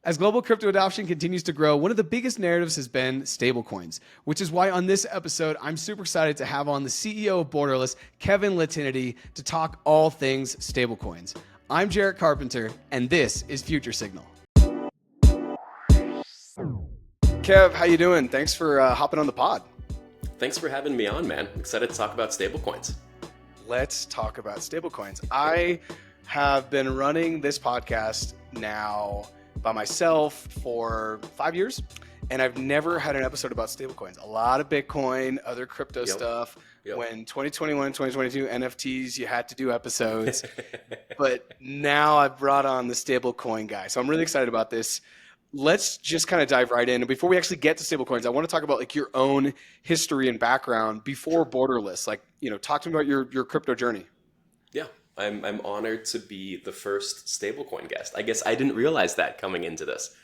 As global crypto adoption continues to grow, one of the biggest narratives has been stablecoins, which is why on this episode, I'm super excited to have on the CEO of Borderless, Kevin Lehtiniitty, to talk all things stablecoins. I'm Jarrett Carpenter, and this is Future Signal. Kev, how you doing? Thanks for hopping on the pod. Thanks for having me on, man. I'm excited to talk about stablecoins. Let's talk about stablecoins. I have been running this podcast now by myself for 5 years, and I've never had an episode about stablecoins. A lot of Bitcoin, other crypto stuff. When 2021, 2022 NFTs, you had to do episodes. But now I've brought on the stablecoin guy. So I'm really excited about this. Let's just kind of dive right in. And before we actually get to stablecoins, I want to talk about like your own history and background before Borderless. Like, talk to me about your crypto journey. Yeah, I'm honored to be the first stablecoin guest. I guess I didn't realize that coming into this.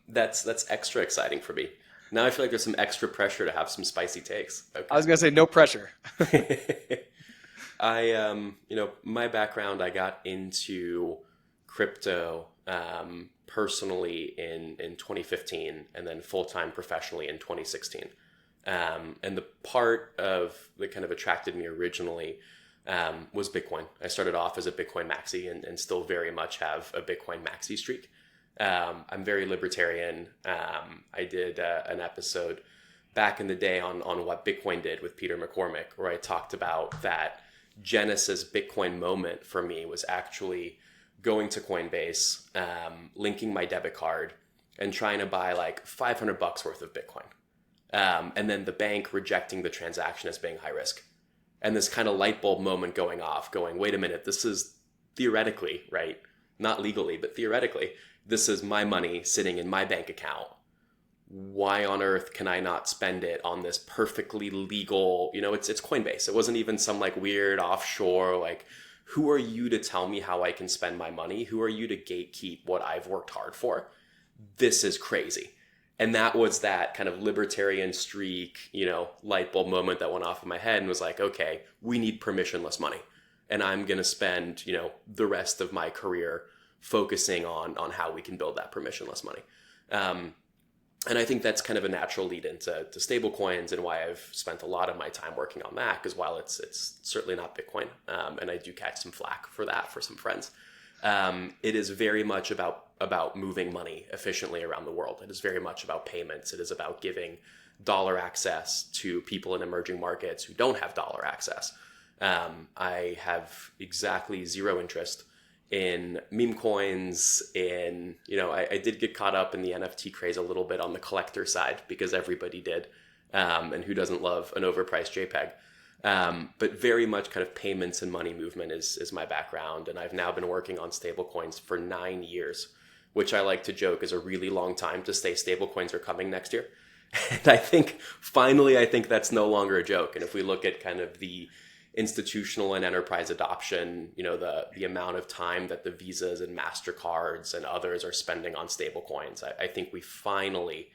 That's extra exciting for me. Now I feel like there's some extra pressure to have some spicy takes. Okay. I was gonna say no pressure. My background, I got into crypto personally in 2015, and then full-time professionally in 2016. And the part of that kind of attracted me originally was Bitcoin. I started off as a Bitcoin maxi and still very much have a Bitcoin maxi streak. I'm very libertarian. I did an episode back in the day on what Bitcoin did with Peter McCormick, where I talked about that Genesis Bitcoin moment for me was actually going to Coinbase, linking my debit card and trying to buy like $500 worth of Bitcoin. And then the bank rejecting the transaction as being high risk. And this kind of light bulb moment going off, going, wait a minute, this is theoretically, right? Not legally, but theoretically, this is my money sitting in my bank account. Why on earth can I not spend it on this perfectly legal, it's Coinbase. It wasn't even some like weird offshore, like, who are you to tell me how I can spend my money? Who are you to gatekeep what I've worked hard for? This is crazy. And that was that kind of libertarian streak, light bulb moment that went off in my head and was like, okay, we need permissionless money. And I'm going to spend, the rest of my career focusing on how we can build that permissionless money. And I think that's kind of a natural lead into stablecoins and why I've spent a lot of my time working on that, because while it's certainly not Bitcoin, and I do catch some flack for that for some friends, it is very much about moving money efficiently around the world. It is very much about payments. It is about giving dollar access to people in emerging markets who don't have dollar access. I have exactly zero interest in meme coins, I did get caught up in the NFT craze a little bit on the collector side because everybody did. And who doesn't love an overpriced JPEG? But very much kind of payments and money movement is my background. And I've now been working on stablecoins for 9 years, which I like to joke is a really long time to say stablecoins are coming next year. And I think that's no longer a joke. And if we look at kind of the institutional and enterprise adoption, the amount of time that the Visas and MasterCards and others are spending on stablecoins, I think we finally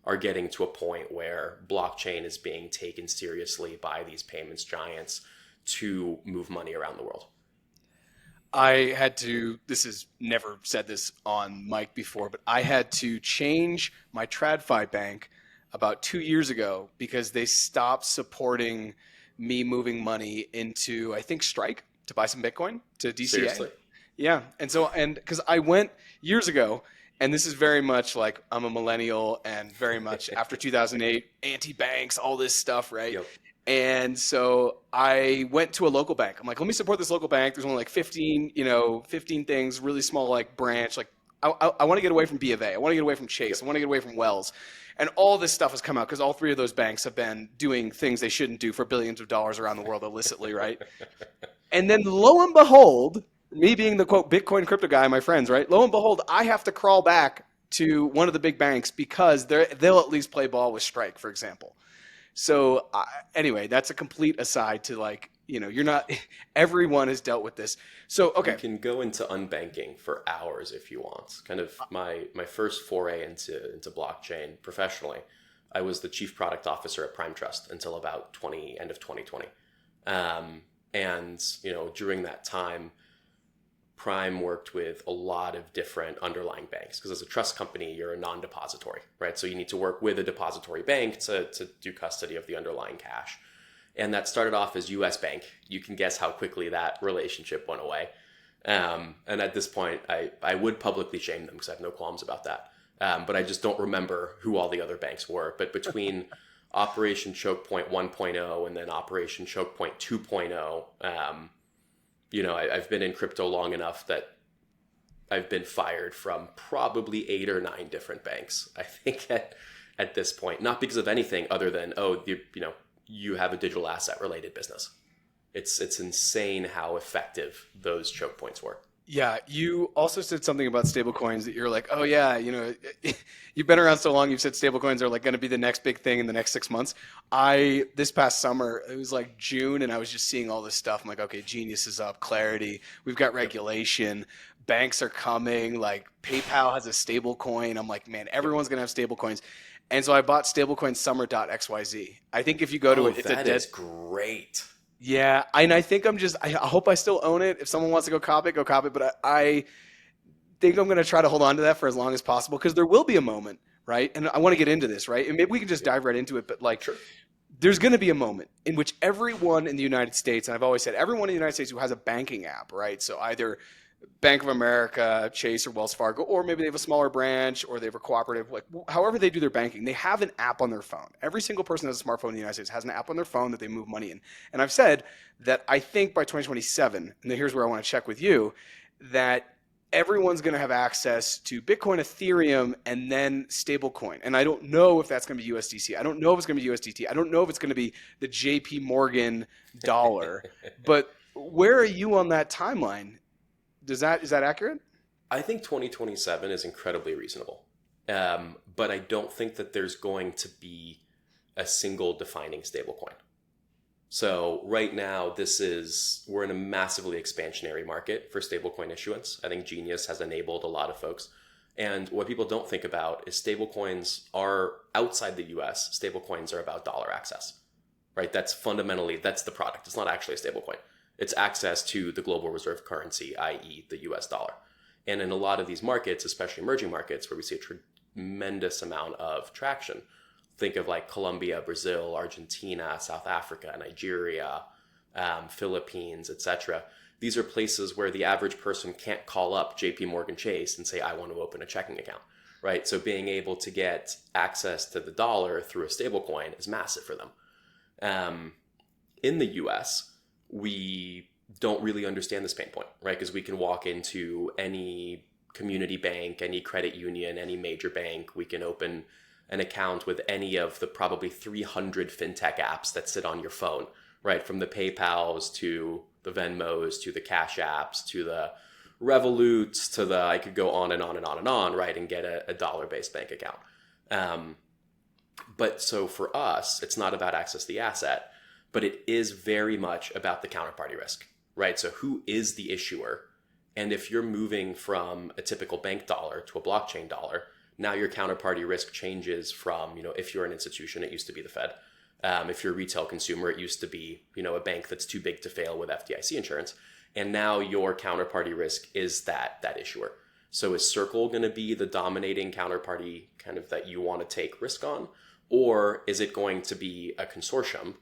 are getting to a point where blockchain is being taken seriously by these payments giants to move money around the world. This is never said this on mic before, but I had to change my TradFi bank about 2 years ago because they stopped supporting me moving money into, I think, Strike to buy some Bitcoin to DCA. Seriously? Yeah. And because I went years ago, and this is very much like I'm a millennial and very much after 2008, anti-banks, all this stuff, right? Yep. And so I went to a local bank. I'm like, let me support this local bank. There's only like 15 things, really small, like branch. Like I want to get away from B of A. I want to get away from Chase. I want to get away from Wells. And all this stuff has come out because all three of those banks have been doing things they shouldn't do for billions of dollars around the world illicitly, right? And then lo and behold, me being the quote Bitcoin crypto guy, my friends, right? Lo and behold, I have to crawl back to one of the big banks because they'll at least play ball with Strike, for example. So anyway, that's a complete aside to like, you're not, everyone has dealt with this. So, okay. You can go into unbanking for hours if you want. Kind of my first foray into blockchain professionally. I was the chief product officer at Prime Trust until about end of 2020. And, during that time, Prime worked with a lot of different underlying banks because as a trust company, you're a non-depository, right? So you need to work with a depository bank to do custody of the underlying cash. And that started off as US Bank. You can guess how quickly that relationship went away. And at this point, I would publicly shame them because I have no qualms about that. But I just don't remember who all the other banks were. But between Operation Choke Point 1.0 and then Operation Choke Point 2.0, I've been in crypto long enough that I've been fired from probably 8 or 9 different banks, I think, at this point. Not because of anything other than, you have a digital asset related business. It's insane how effective those choke points were. Yeah, you also said something about stablecoins that you're like, oh yeah, you've been around so long, you've said stablecoins are like going to be the next big thing in the next 6 months. This past summer, it was like June, and I was just seeing all this stuff. I'm like, okay, Genius is up, Clarity, we've got regulation, banks are coming, like PayPal has a stablecoin. I'm like, man, everyone's going to have stablecoins. And so I bought stablecoin.summer.xyz. I think if you go to it, it's that is great. Yeah, and I think I hope I still own it. If someone wants to go cop it, go cop it. But I think I'm going to try to hold on to that for as long as possible because there will be a moment, right? And I want to get into this, right? And maybe we can just dive right into it. But Sure. There's going to be a moment in which everyone in the United States, and I've always said everyone in the United States who has a banking app, right? So either Bank of America, Chase, or Wells Fargo, or maybe they have a smaller branch or they have a cooperative, like however they do their banking, they have an app on their phone. Every single person who has a smartphone in the United States has an app on their phone that they move money in. And I've said that I think by 2027, and here's where I want to check with you, that everyone's going to have access to Bitcoin, Ethereum, and then stablecoin. And I don't know if that's going to be USDC. I don't know if it's going to be USDT. I don't know if it's going to be the JP Morgan dollar. But where are you on that timeline? Is that accurate? I think 2027 is incredibly reasonable. But I don't think that there's going to be a single defining stablecoin. So right now, we're in a massively expansionary market for stablecoin issuance. I think Genius has enabled a lot of folks. And what people don't think about is stablecoins are outside the US, stablecoins are about dollar access, right? That's the product. It's not actually a stablecoin. It's access to the global reserve currency, i.e. the US dollar. And in a lot of these markets, especially emerging markets where we see a tremendous amount of traction, think of like Colombia, Brazil, Argentina, South Africa, Nigeria, Philippines, etc. These are places where the average person can't call up JP Morgan Chase and say, I want to open a checking account, right? So being able to get access to the dollar through a stablecoin is massive for them. In the US, we don't really understand this pain point, right? Because we can walk into any community bank, any credit union, any major bank. We can open an account with any of the probably 300 fintech apps that sit on your phone, right? From the PayPals to the Venmos to the Cash Apps to the Revoluts to I could go on and on and on and on, right? And get a dollar-based bank account. But so for us, it's not about access to the asset, but it is very much about the counterparty risk, right? So who is the issuer? And if you're moving from a typical bank dollar to a blockchain dollar, now your counterparty risk changes from, if you're an institution, it used to be the Fed. If you're a retail consumer, it used to be, a bank that's too big to fail with FDIC insurance. And now your counterparty risk is that issuer. So is Circle going to be the dominating counterparty kind of that you want to take risk on? Or is it going to be a consortium,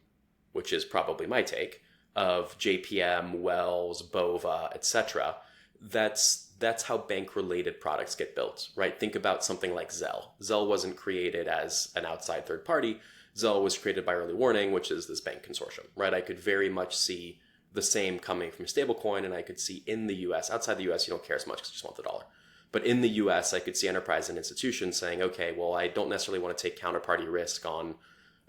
which is probably my take, of JPM, Wells, Bova, etc. That's how bank-related products get built, right? Think about something like Zelle. Zelle wasn't created as an outside third party. Zelle was created by Early Warning, which is this bank consortium, right? I could very much see the same coming from stablecoin, and I could see in the US, outside the US, you don't care as much because you just want the dollar. But in the US, I could see enterprise and institutions saying, okay, well, I don't necessarily want to take counterparty risk on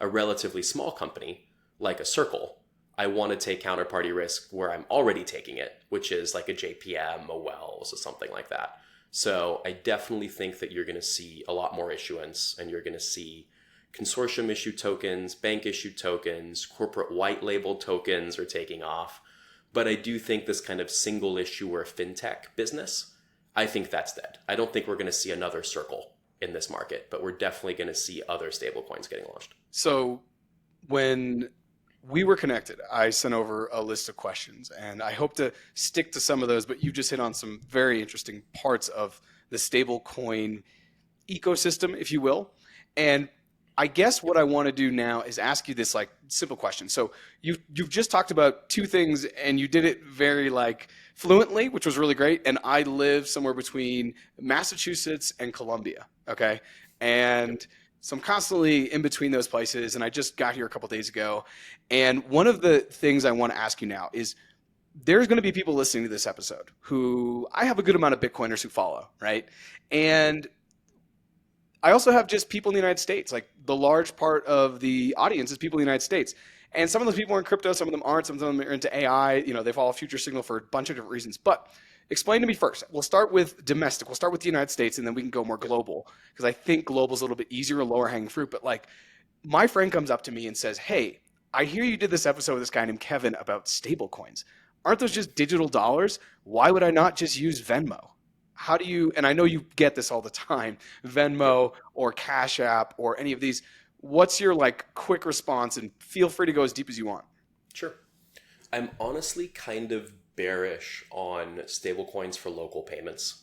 a relatively small company like a Circle. I want to take counterparty risk where I'm already taking it, which is like a JPM, a Wells, or something like that. So I definitely think that you're going to see a lot more issuance, and you're going to see consortium issued tokens, bank issued tokens, corporate white labeled tokens are taking off. But I do think this kind of single issuer fintech business, I think that's dead. I don't think we're going to see another Circle in this market, but we're definitely going to see other stablecoins getting launched. So when we were connected. I sent over a list of questions, and I hope to stick to some of those, but you just hit on some very interesting parts of the stablecoin ecosystem, if you will. And I guess what I want to do now is ask you this like simple question. So you've just talked about two things, and you did it very like fluently, which was really great. And I live somewhere between Massachusetts and Columbia. Okay, and so I'm constantly in between those places, and I just got here a couple days ago. And one of the things I want to ask you now is there's going to be people listening to this episode who I have a good amount of Bitcoiners who follow, right? And I also have just people in the United States. Like the large part of the audience is people in the United States. And some of those people are in crypto, some of them aren't, some of them are into AI. You know, they follow Future Signal for a bunch of different reasons. But explain to me first. We'll start with domestic. We'll start with the United States, and then we can go more global. Because I think global is a little bit easier, a lower hanging fruit. But like my friend comes up to me and says, hey, I hear you did this episode with this guy named Kevin about stable coins. Aren't those just digital dollars? Why would I not just use Venmo? How do you, and I know you get this all the time, Venmo or Cash App or any of these, what's your like quick response? And feel free to go as deep as you want. Sure. I'm honestly kind of bearish on stablecoins for local payments.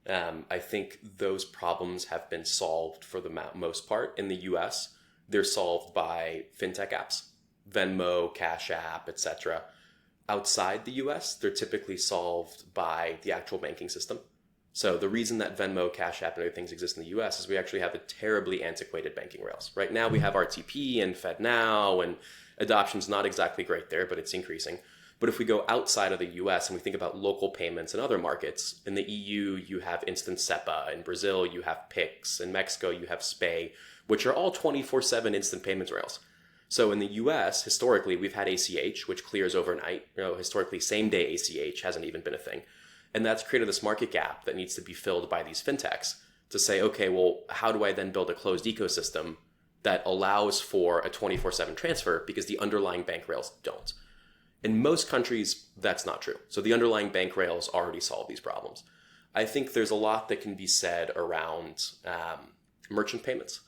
I think those problems have been solved for the most part in the US. They're solved by fintech apps, Venmo, Cash App, etc. Outside the US, they're typically solved by the actual banking system. So the reason that Venmo, Cash App, and other things exist in the US is we actually have a terribly antiquated banking rails. Right now we have RTP and FedNow, and adoption's not exactly great there, but it's increasing. But if we go outside of the US and we think about local payments in other markets, in the EU you have Instant SEPA, in Brazil you have Pix, in Mexico you have SPAY, which are all 24/7 instant payments rails. So in the US, historically, we've had ACH, which clears overnight. You know, historically, same-day ACH hasn't even been a thing. And that's created this market gap that needs to be filled by these fintechs to say, okay, well, how do I then build a closed ecosystem that allows for a 24/7 transfer because the underlying bank rails don't? In most countries, that's not true. So the underlying bank rails already solve these problems. I think there's a lot that can be said around merchant payments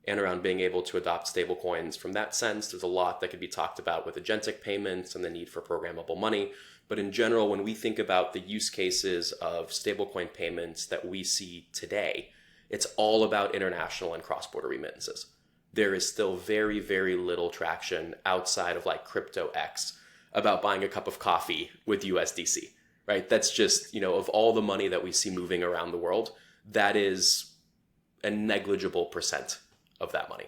and around being able to adopt stablecoins from that sense. There's a lot that could be talked about with agentic payments and the need for programmable money. But in general, when we think about the use cases of stablecoin payments that we see today, it's all about international and cross-border remittances. There is still very, very little traction outside of like crypto X about buying a cup of coffee with USDC, right? That's just, you know, of all the money that we see moving around the world, that is a negligible percent of that money.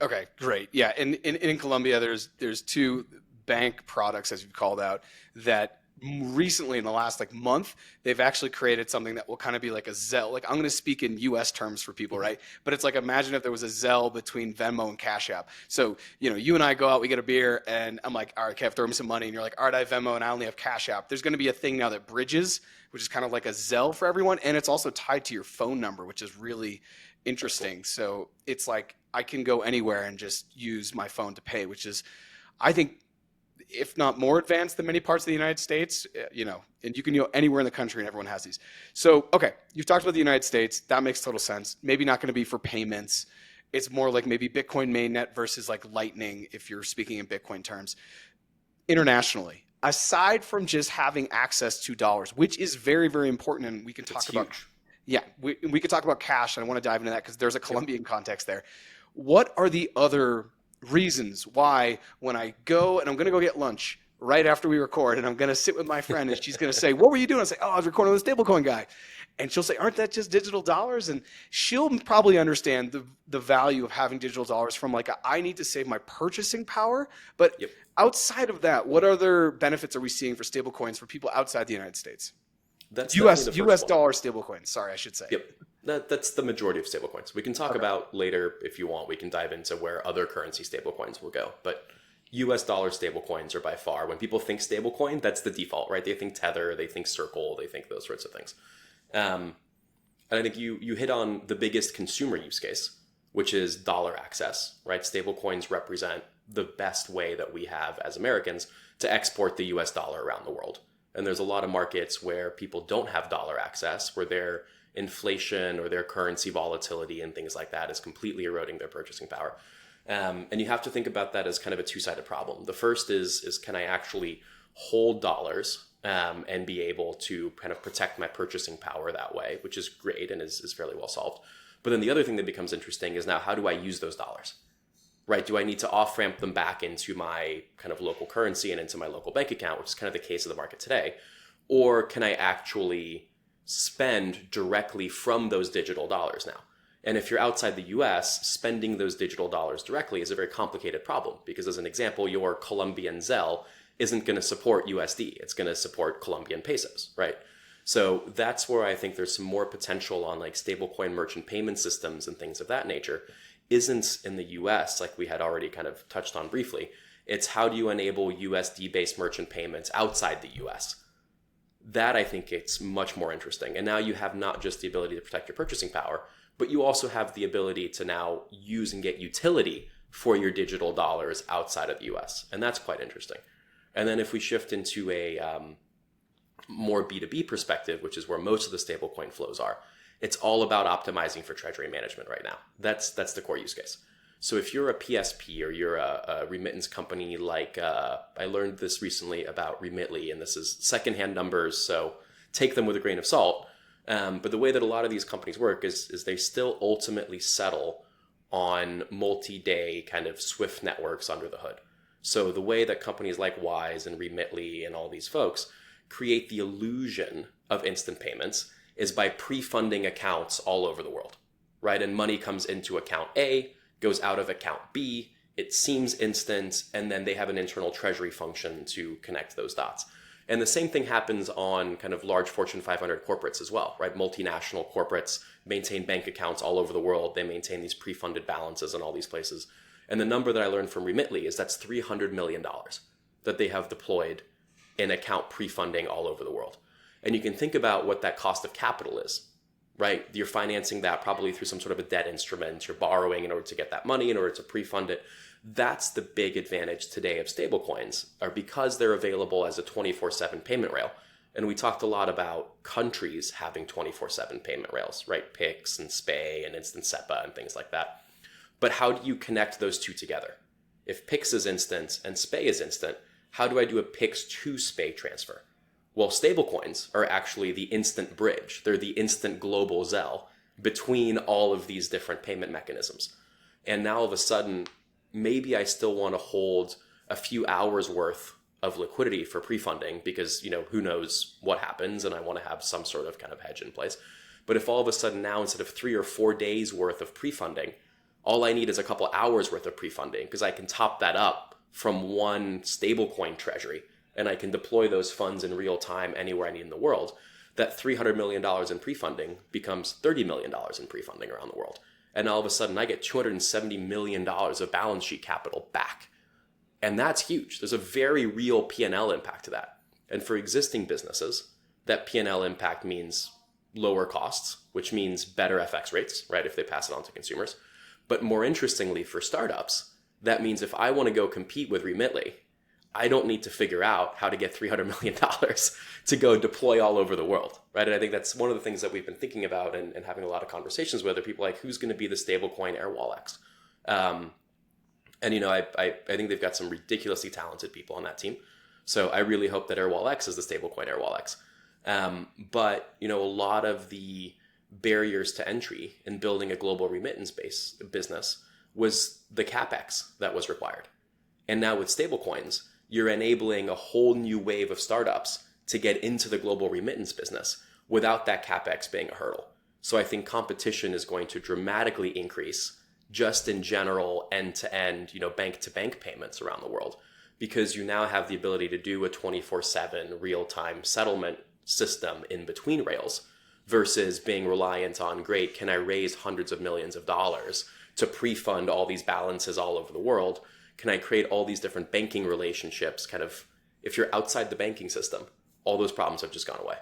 Okay, great. Yeah, and in Colombia, there's two bank products, as you called out, that recently in the last like month, they've actually created something that will kind of be like a Zelle. Like I'm going to speak in US terms for people, right? But it's like, imagine if there was a Zelle between Venmo and Cash App. So, you know, you and I go out, we get a beer, and I'm like, all right, Kev, throw me some money. And you're like, all right, I have Venmo and I only have Cash App. There's going to be a thing now that bridges, which is kind of like a Zelle for everyone. And it's also tied to your phone number, which is really interesting. Cool. So it's like I can go anywhere and just use my phone to pay, which is, I think, if not more advanced than many parts of the United States, you know, and you can go anywhere in the country and everyone has these. So, okay, you've talked about the United States. That makes total sense. Maybe not going to be for payments. It's more like maybe Bitcoin mainnet versus like Lightning if you're speaking in Bitcoin terms. Internationally, aside from just having access to dollars, which is very, very important, and we can talk about, yeah, we could talk about cash, and I want to dive into that because there's a Colombian context there. What are the other reasons why when I go and I'm going to go get lunch right after we record and I'm going to sit with my friend and she's going to say, what were you doing? I say, oh, I was recording with the stablecoin guy. And she'll say, aren't that just digital dollars? And she'll probably understand the value of having digital dollars from like, I need to save my purchasing power. But outside of that, what other benefits are we seeing for stablecoins for people outside the United States? That's US dollar stablecoins. Sorry, I should say. Yep. That's the majority of stablecoins. We can talk about later if you want. We can dive into where other currency stablecoins will go. But US dollar stablecoins are by far, when people think stablecoin, that's the default, right? They think Tether, they think Circle, they think those sorts of things. And I think you hit on the biggest consumer use case, which is dollar access, right? Stablecoins represent the best way that we have as Americans to export the US dollar around the world. And there's a lot of markets where people don't have dollar access, where their inflation or their currency volatility and things like that is completely eroding their purchasing power. And you have to think about that as kind of a two-sided problem. The first is can I actually hold dollars and be able to kind of protect my purchasing power that way, which is great and is fairly well solved. But then the other thing that becomes interesting is now how do I use those dollars? Right? Do I need to off-ramp them back into my kind of local currency and into my local bank account, which is kind of the case of the market today? Or can I actually spend directly from those digital dollars now? And if you're outside the US, spending those digital dollars directly is a very complicated problem because, as an example, your Colombian Zelle isn't going to support USD. It's going to support Colombian pesos, right? So that's where I think there's some more potential on like stablecoin merchant payment systems and things of that nature. Isn't in the US, like we had already kind of touched on briefly. It's how do you enable USD-based merchant payments outside the US? That I think it's much more interesting. And now you have not just the ability to protect your purchasing power, but you also have the ability to now use and get utility for your digital dollars outside of the US. And that's quite interesting. And then if we shift into a more B2B perspective, which is where most of the stablecoin flows are, it's all about optimizing for treasury management right now. That's the core use case. So if you're a PSP or you're a remittance company like, I learned this recently about Remitly, and this is secondhand numbers, so take them with a grain of salt. But the way that a lot of these companies work is they still ultimately settle on multi-day kind of Swift networks under the hood. So the way that companies like Wise and Remitly and all these folks create the illusion of instant payments is by pre-funding accounts all over the world, right? And money comes into account A, goes out of account B, it seems instant, and then they have an internal treasury function to connect those dots. And the same thing happens on kind of large Fortune 500 corporates as well, right? Multinational corporates maintain bank accounts all over the world. They maintain these pre-funded balances in all these places. And the number that I learned from Remitly is that's $300 million that they have deployed in account pre-funding all over the world. And you can think about what that cost of capital is, right? You're financing that probably through some sort of a debt instrument. You're borrowing in order to get that money, in order to pre-fund it. That's the big advantage today of stablecoins, are because they're available as a 24/7 payment rail. And we talked a lot about countries having 24/7 payment rails, right? PIX and SPAY and Instant SEPA and things like that. But how do you connect those two together? If PIX is instant and SPAY is instant, how do I do a PIX to SPAY transfer? Well, stablecoins are actually the instant bridge. They're the instant global Zelle between all of these different payment mechanisms. And now all of a sudden, maybe I still want to hold a few hours worth of liquidity for pre-funding because, who knows what happens, and I want to have some sort of kind of hedge in place. But if all of a sudden now, instead of 3 or 4 days worth of pre-funding, all I need is a couple hours worth of pre-funding because I can top that up from one stablecoin treasury and I can deploy those funds in real time anywhere I need in the world, that $300 million in pre-funding becomes $30 million in pre-funding around the world. And all of a sudden I get $270 million of balance sheet capital back. And that's huge. There's a very real P&L impact to that. And for existing businesses, that P&L impact means lower costs, which means better FX rates, right, if they pass it on to consumers. But more interestingly, for startups, that means if I want to go compete with Remitly, I don't need to figure out how to get $300 million to go deploy all over the world, right? And I think that's one of the things that we've been thinking about and having a lot of conversations with are people like, who's going to be the stablecoin AirWallex? I think they've got some ridiculously talented people on that team. So I really hope that AirWallex is the stablecoin AirWallex. But a lot of the barriers to entry in building a global remittance-based business was the CapEx that was required. And now with stablecoins, you're enabling a whole new wave of startups to get into the global remittance business without that CapEx being a hurdle. So I think competition is going to dramatically increase just in general end-to-end, bank-to-bank payments around the world, because you now have the ability to do a 24/7 real-time settlement system in between rails versus being reliant on, great, can I raise hundreds of millions of dollars to pre-fund all these balances all over the world? Can I create all these different banking relationships? Kind of, if you're outside the banking system, all those problems have just gone away.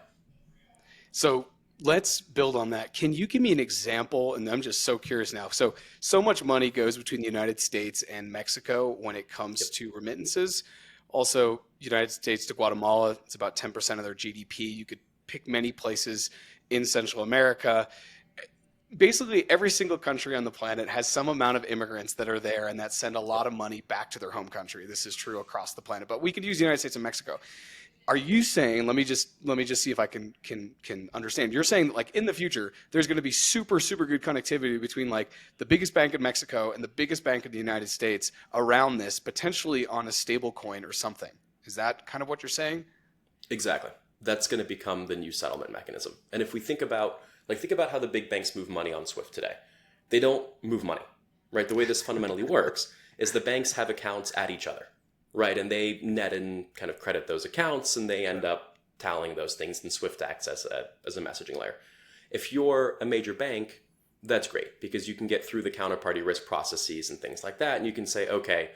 So let's build on that. Can you give me an example? And I'm just so curious now. So much money goes between the United States and Mexico when it comes to remittances. Also, United States to Guatemala, it's about 10% of their GDP. You could pick many places in Central America. basically every single country on the planet has some amount of immigrants that are there and that send a lot of money back to their home country. This is true across the planet, but we could use the United States and Mexico. Are you saying, let me just see if I can understand. You're saying that like in the future, there's going to be super good connectivity between like the biggest bank in Mexico and the biggest bank in the United States around this, potentially on a stable coin or something. Is that kind of what you're saying? Exactly. That's going to become the new settlement mechanism. And if we think about how the big banks move money on Swift today. They don't move money, right? The way this fundamentally works is the banks have accounts at each other, right? And they net and kind of credit those accounts, and they end up tallying those things, and Swift acts as a messaging layer. If you're a major bank, that's great because you can get through the counterparty risk processes and things like that. And you can say, okay,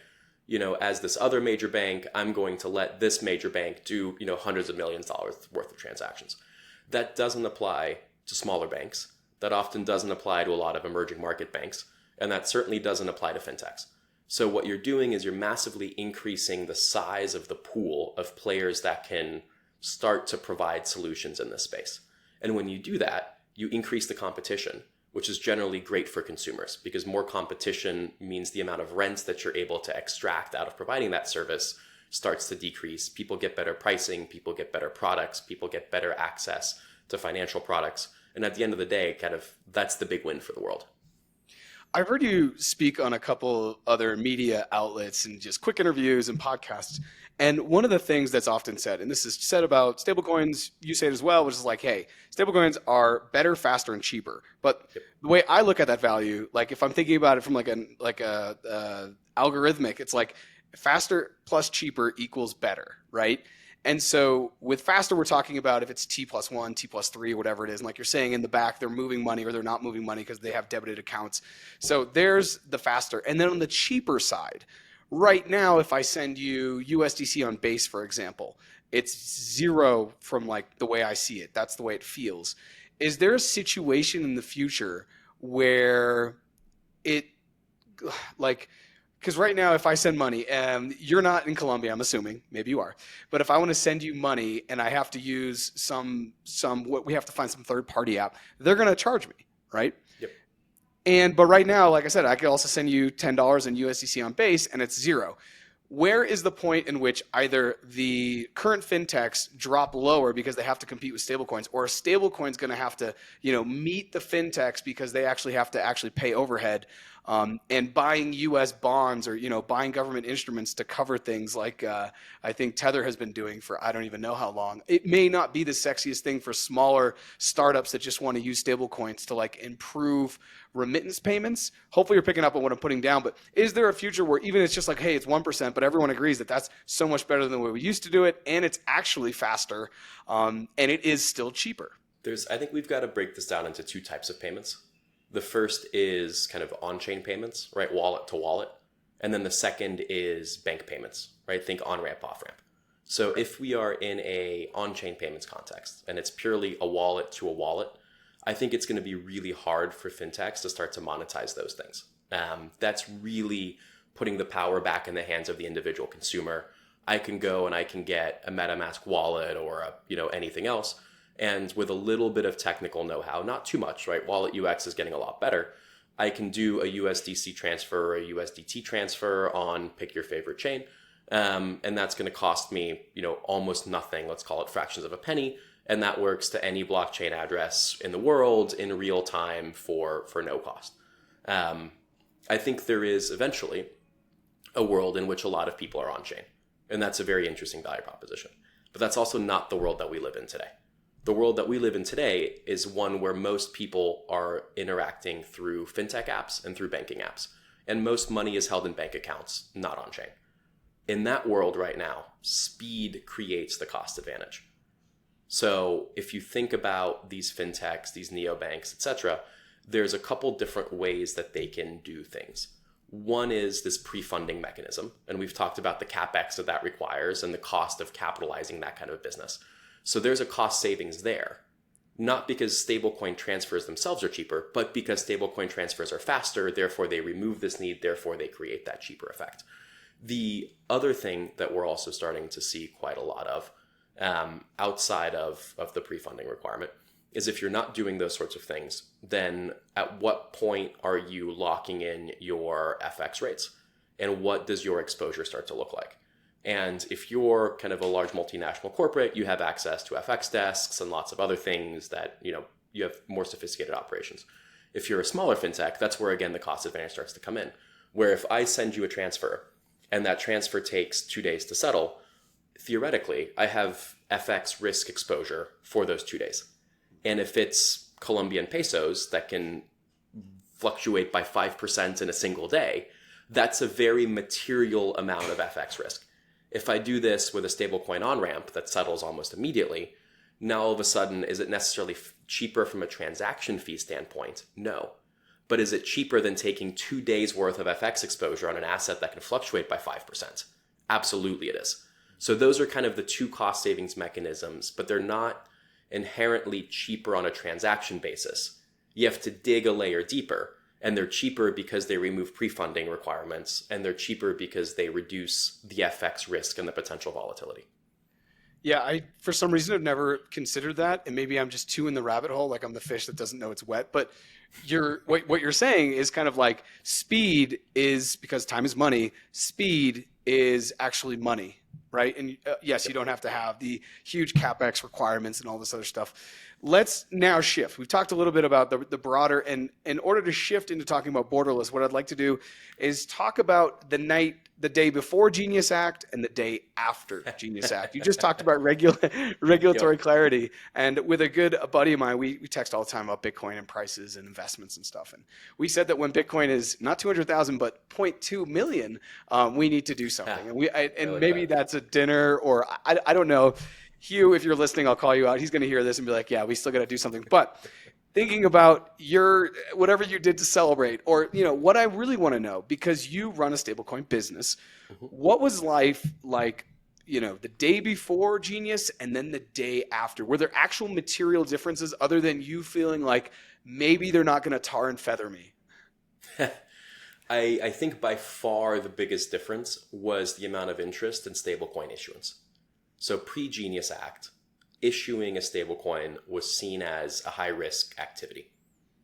as this other major bank, I'm going to let this major bank do, hundreds of millions of dollars worth of transactions. That doesn't apply to smaller banks. That often doesn't apply to a lot of emerging market banks. And that certainly doesn't apply to fintechs. So what you're doing is you're massively increasing the size of the pool of players that can start to provide solutions in this space. And when you do that, you increase the competition, which is generally great for consumers because more competition means the amount of rents that you're able to extract out of providing that service starts to decrease. People get better pricing, people get better products, people get better access to financial products. And at the end of the day, kind of that's the big win for the world. I've heard you speak on a couple other media outlets and just quick interviews and podcasts. And one of the things that's often said, and this is said about stablecoins, you say it as well, which is like, hey, stablecoins are better, faster, and cheaper. But the way I look at that value, like if I'm thinking about it from like a algorithmic, it's like faster plus cheaper equals better, right? And so with faster, we're talking about if it's T plus one, T plus three, whatever it is. And like you're saying in the back, they're moving money or they're not moving money because they have debited accounts. So there's the faster. And then on the cheaper side, right now, if I send you USDC on base, for example, it's zero from like the way I see it. That's the way it feels. Is there a situation in the future where it like, because right now, if I send money, and you're not in Colombia, I'm assuming, maybe you are, but if I want to send you money and I have to use we have to find some third party app, they're going to charge me, right? Yep. But right now, like I said, I could also send you $10 in USDC on base, and it's zero. Where is the point in which either the current fintechs drop lower because they have to compete with stablecoins, or a stablecoin's going to have to, meet the fintechs because they actually have to pay overhead, and buying U.S. bonds or buying government instruments to cover things like I think Tether has been doing for I don't even know how long. It may not be the sexiest thing for smaller startups that just want to use stablecoins to like improve remittance payments. Hopefully you're picking up on what I'm putting down, but is there a future where even it's just like, hey, it's 1%, but everyone agrees that that's so much better than the way we used to do it, and it's actually faster, and it is still cheaper? I think we've got to break this down into two types of payments. The first is kind of on-chain payments, right? Wallet to wallet. And then the second is bank payments, right? Think on-ramp, off-ramp. So if we are in a on-chain payments context and it's purely a wallet to a wallet, I think it's going to be really hard for fintechs to start to monetize those things. That's really putting the power back in the hands of the individual consumer. I can go and I can get a MetaMask wallet or anything else. And with a little bit of technical know-how, not too much, right? Wallet UX is getting a lot better. I can do a USDC transfer or a USDT transfer on pick your favorite chain. And that's going to cost me, almost nothing. Let's call it fractions of a penny. And that works to any blockchain address in the world in real time for no cost. I think there is eventually a world in which a lot of people are on-chain. And that's a very interesting value proposition. But that's also not the world that we live in today. The world that we live in today is one where most people are interacting through fintech apps and through banking apps. And most money is held in bank accounts, not on-chain. In that world right now, speed creates the cost advantage. So if you think about these fintechs, these neobanks, etc., there's a couple different ways that they can do things. One is this pre-funding mechanism. And we've talked about the CapEx that requires and the cost of capitalizing that kind of business. So there's a cost savings there, not because stablecoin transfers themselves are cheaper, but because stablecoin transfers are faster, therefore they remove this need, therefore they create that cheaper effect. The other thing that we're also starting to see quite a lot of outside of the pre-funding requirement is if you're not doing those sorts of things, then at what point are you locking in your FX rates? And what does your exposure start to look like? And if you're kind of a large multinational corporate, you have access to FX desks and lots of other things that, you have more sophisticated operations. If you're a smaller fintech, that's where, again, the cost advantage starts to come in. Where if I send you a transfer and that transfer takes 2 days to settle, theoretically, I have FX risk exposure for those 2 days. And if it's Colombian pesos that can fluctuate by 5% in a single day, that's a very material amount of FX risk. If I do this with a stablecoin on-ramp that settles almost immediately, now all of a sudden, is it necessarily cheaper from a transaction fee standpoint? No. But is it cheaper than taking 2 days worth of FX exposure on an asset that can fluctuate by 5%? Absolutely it is. So those are kind of the two cost savings mechanisms, but they're not inherently cheaper on a transaction basis. You have to dig a layer deeper, and they're cheaper because they remove pre-funding requirements, and they're cheaper because they reduce the FX risk and the potential volatility. Yeah, I for some reason have never considered that, and maybe I'm just too in the rabbit hole, like I'm the fish that doesn't know it's wet. But what you're saying is kind of like speed is, because time is money, speed is actually money, right? And yes, you don't have to have the huge CapEx requirements and all this other stuff. Let's now shift. We've talked a little bit about the broader, and in order to shift into talking about borderless, what I'd like to do is talk about the day before Genius Act and the day after Genius Act. You just talked about regulatory clarity, and with a buddy of mine, we text all the time about Bitcoin and prices and investments and stuff. And we said that when Bitcoin is not 200,000 but 0.2 million, we need to do something. And maybe that's a dinner, or I don't know. Hugh, if you're listening, I'll call you out. He's going to hear this and be like, yeah, we still got to do something. But thinking about whatever you did to celebrate, or what I really want to know, because you run a stablecoin business, what was life like, the day before Genius and then the day after? Were there actual material differences other than you feeling like maybe they're not going to tar and feather me? I think by far the biggest difference was the amount of interest in stablecoin issuance. So pre-Genius Act, issuing a stablecoin was seen as a high-risk activity,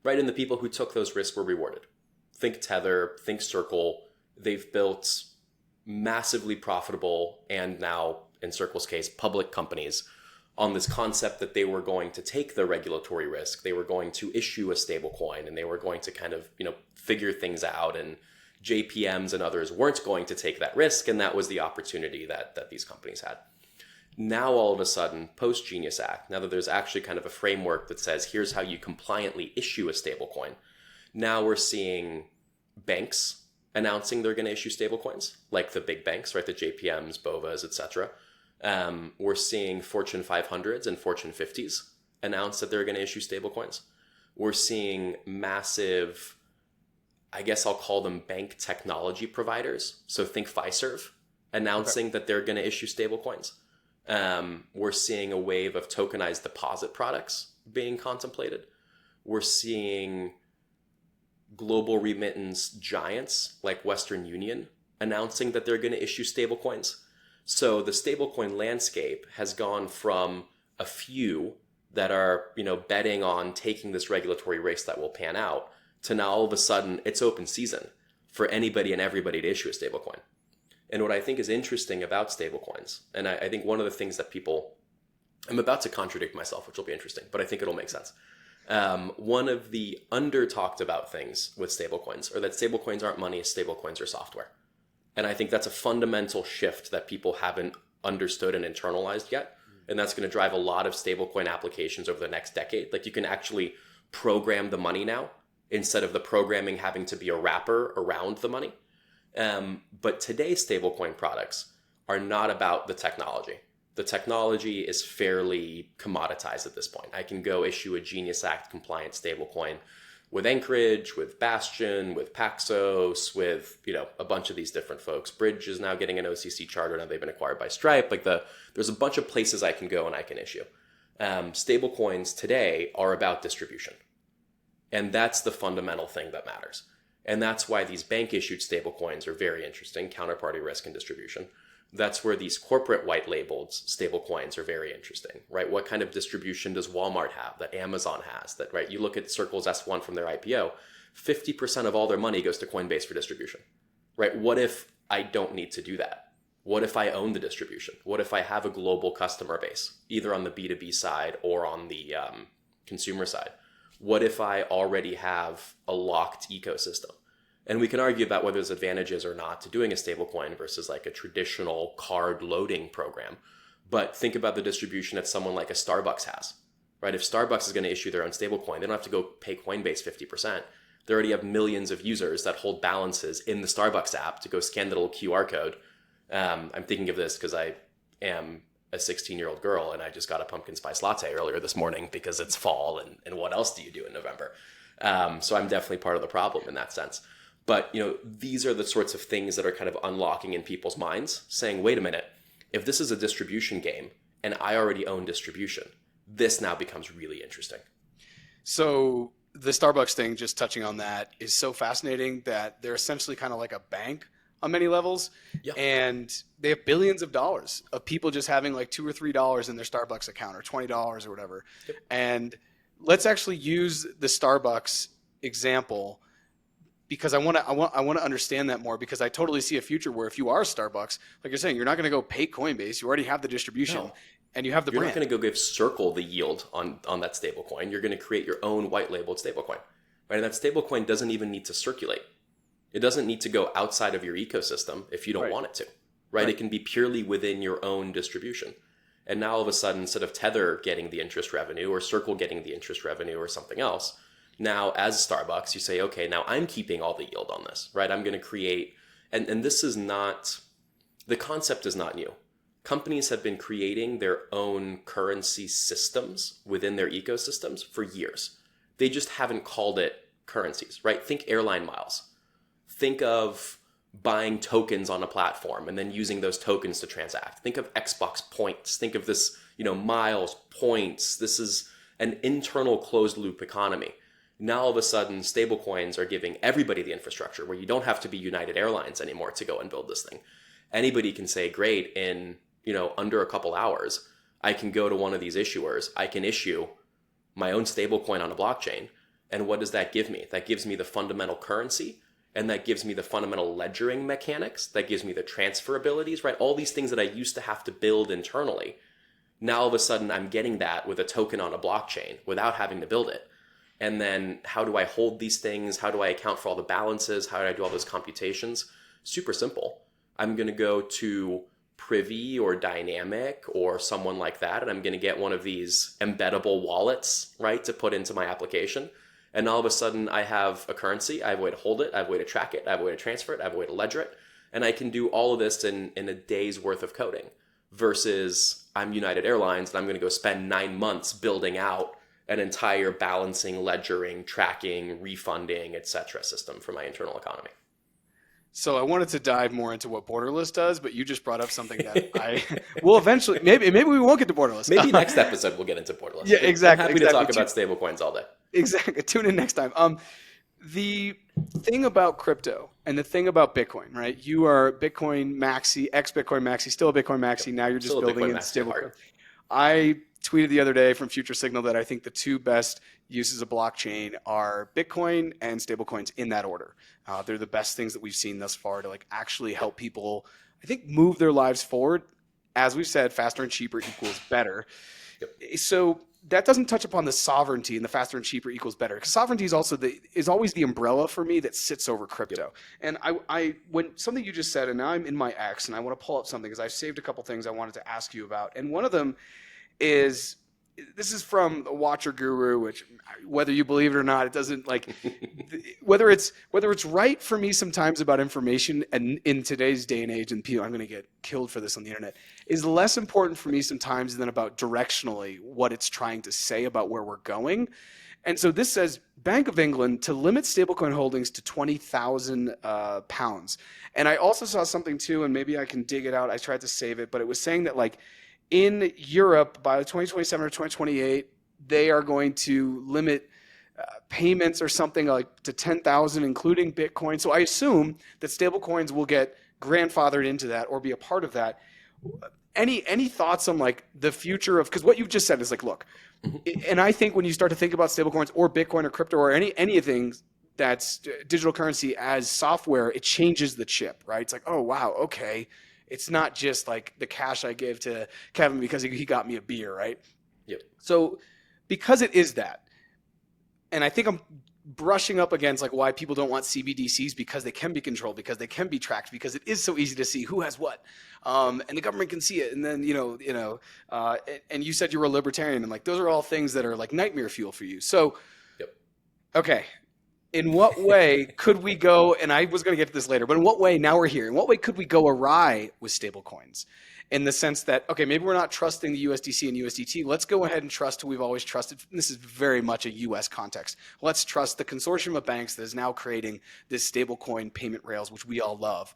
right? And the people who took those risks were rewarded. Think Tether, think Circle. They've built massively profitable, and now, in Circle's case, public companies on this concept that they were going to take the regulatory risk. They were going to issue a stablecoin, and they were going to kind of, figure things out. And JPMs and others weren't going to take that risk, and that was the opportunity that these companies had. Now, all of a sudden, post-Genius Act, now that there's actually kind of a framework that says, here's how you compliantly issue a stablecoin, now we're seeing banks announcing they're going to issue stablecoins, like the big banks, right? The JPMs, BOVAs, etc. We're seeing Fortune 500s and Fortune 50s announce that they're going to issue stablecoins. We're seeing massive, I guess I'll call them bank technology providers. So think Fiserv announcing that they're going to issue stablecoins. We're seeing a wave of tokenized deposit products being contemplated. We're seeing global remittance giants like Western Union announcing that they're going to issue stablecoins. So the stablecoin landscape has gone from a few that are, betting on taking this regulatory race that will pan out, to now all of a sudden it's open season for anybody and everybody to issue a stablecoin. And what I think is interesting about stablecoins, and I think one of the things that I'm about to contradict myself, which will be interesting, but I think it'll make sense. One of the under-talked about things with stablecoins are that stablecoins aren't money, stablecoins are software. And I think that's a fundamental shift that people haven't understood and internalized yet. And that's going to drive a lot of stablecoin applications over the next decade. Like, you can actually program the money now, instead of the programming having to be a wrapper around the money. But today's stablecoin products are not about the technology. The technology is fairly commoditized at this point. I can go issue a Genius Act compliant stablecoin with Anchorage, with Bastion, with Paxos, with a bunch of these different folks. Bridge is now getting an OCC charter. Now they've been acquired by Stripe. There's a bunch of places I can go and I can issue. Stablecoins today are about distribution, and that's the fundamental thing that matters. And that's why these bank-issued stablecoins are very interesting, counterparty risk and distribution. That's where these corporate white labeled stablecoins are very interesting, right? What kind of distribution does Walmart have that Amazon has? That, right? You look at Circle's S1 from their IPO, 50% of all their money goes to Coinbase for distribution, right? What if I don't need to do that? What if I own the distribution? What if I have a global customer base, either on the B2B side or on the consumer side? What if I already have a locked ecosystem? And we can argue about whether there's advantages or not to doing a stablecoin versus like a traditional card loading program. But think about the distribution that someone like a Starbucks has, right? If Starbucks is going to issue their own stablecoin, they don't have to go pay Coinbase 50%. They already have millions of users that hold balances in the Starbucks app to go scan the little QR code. I'm thinking of this because I am a 16-year-old girl and I just got a pumpkin spice latte earlier this morning because it's fall and what else do you do in November? So I'm definitely part of the problem in that sense. But, these are the sorts of things that are kind of unlocking in people's minds, saying, wait a minute, if this is a distribution game and I already own distribution, this now becomes really interesting. So the Starbucks thing, just touching on that, is so fascinating that they're essentially kind of like a bank on many levels. Yeah. And they have billions of dollars of people just having like $2 or $3 in their Starbucks account or $20 or whatever. Yep. And let's actually use the Starbucks example, because I want to understand that more, because I totally see a future where if you are Starbucks, like you're saying, you're not going to go pay Coinbase. You already have the distribution and you have the You're brand. not going to go give Circle the yield on that stablecoin. You're going to create your own white labeled stablecoin, right? And that stablecoin doesn't even need to circulate. It doesn't need to go outside of your ecosystem if you don't want it to, right? It can be purely within your own distribution. And now all of a sudden, instead of Tether getting the interest revenue or Circle getting the interest revenue or something else, now as Starbucks, you say, okay, now I'm keeping all the yield on this, right? I'm going to create, and this is not, the concept is not new. Companies have been creating their own currency systems within their ecosystems for years. They just haven't called it currencies, right? Think airline miles. Think of buying tokens on a platform and then using those tokens to transact. Think of Xbox points. Think of this, miles, points. This is an internal closed loop economy. Now all of a sudden, stablecoins are giving everybody the infrastructure where you don't have to be United Airlines anymore to go and build this thing. Anybody can say, great, in under a couple hours, I can go to one of these issuers. I can issue my own stablecoin on a blockchain. And what does that give me? That gives me the fundamental currency. And that gives me the fundamental ledgering mechanics. That gives me the transfer abilities, right? All these things that I used to have to build internally. Now all of a sudden I'm getting that with a token on a blockchain without having to build it. And then how do I hold these things? How do I account for all the balances? How do I do all those computations? Super simple. I'm going to go to Privy or Dynamic or someone like that, and I'm going to get one of these embeddable wallets, right, to put into my application. And all of a sudden I have a currency. I have a way to hold it. I have a way to track it. I have a way to transfer it. I have a way to ledger it. And I can do all of this in a day's worth of coding versus I'm United Airlines and I'm going to go spend 9 months building out an entire balancing, ledgering, tracking, refunding, etc. system for my internal economy. So I wanted to dive more into what Borderless does, but you just brought up something that I will eventually, maybe we won't get to Borderless. Maybe next episode we'll get into Borderless. Yeah, exactly. I'm happy to talk about stablecoins all day. Exactly. Tune in next time. The thing about crypto and the thing about Bitcoin, right? You are Bitcoin maxi, ex-Bitcoin maxi, still a Bitcoin maxi. Now you're just Still a building Bitcoin in maxi at stablecoin. heart. I tweeted the other day from Future Signal that I think the two best uses of blockchain are Bitcoin and stablecoins in that order. They're the best things that we've seen thus far to actually help people, I think, move their lives forward. As we've said, faster and cheaper equals better. Yep. So that doesn't touch upon the sovereignty and the faster and cheaper equals better, because sovereignty is also is always the umbrella for me that sits over crypto. Yep. And I when something you just said, and now I'm in my X and I want to pull up something because I've saved a couple things I wanted to ask you about, and one of them is, this is from the Watcher Guru, which whether you believe it or not, it doesn't whether it's right for me sometimes about information, and in today's day and age, and people, I'm going to get killed for this on the internet, is less important for me sometimes than about directionally what it's trying to say about where we're going. And so this says, Bank of England to limit stablecoin holdings to 20,000 pounds. And I also saw something too, and maybe I can dig it out. I tried to save it, but it was saying that in Europe, by 2027 or 2028, they are going to limit payments or something to 10,000, including Bitcoin. So I assume that stablecoins will get grandfathered into that or be a part of that. Any thoughts on like the future of, because what you've just said is like, look, and I think when you start to think about stablecoins or Bitcoin or crypto or anything that's digital currency as software, it changes the chip, right? It's like, oh wow, okay, it's not just like the cash I gave to Kevin because he got me a beer, right? Yep. So because it is that, and I think I'm brushing up against like why people don't want CBDCs, because they can be controlled, because they can be tracked, because it is so easy to see who has what, and the government can see it. And then and you said you were a libertarian, and like those are all things that are like nightmare fuel for you. So, Yep. Okay, in what way could we go? And I was going to get to this later, but in what way? Now we're here. In what way could we go awry with stablecoins? In the sense that, okay, maybe we're not trusting the USDC and USDT. Let's go ahead and trust who we've always trusted. This is very much a US context. Let's trust the consortium of banks that is now creating this stablecoin payment rails, which we all love.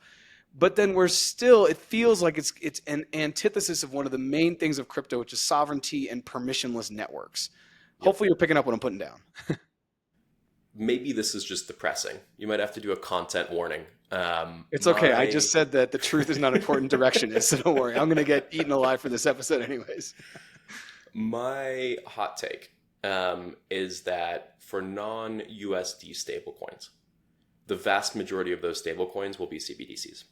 But then we're still, it feels like it's an antithesis of one of the main things of crypto, which is sovereignty and permissionless networks. Yep. Hopefully you're picking up what I'm putting down. Maybe this is just depressing. You might have to do a content warning. It's okay. I just said that the truth is not important direction is, so don't worry. I'm going to get eaten alive for this episode anyways. My hot take is that for non-USD stablecoins, the vast majority of those stablecoins will be CBDCs.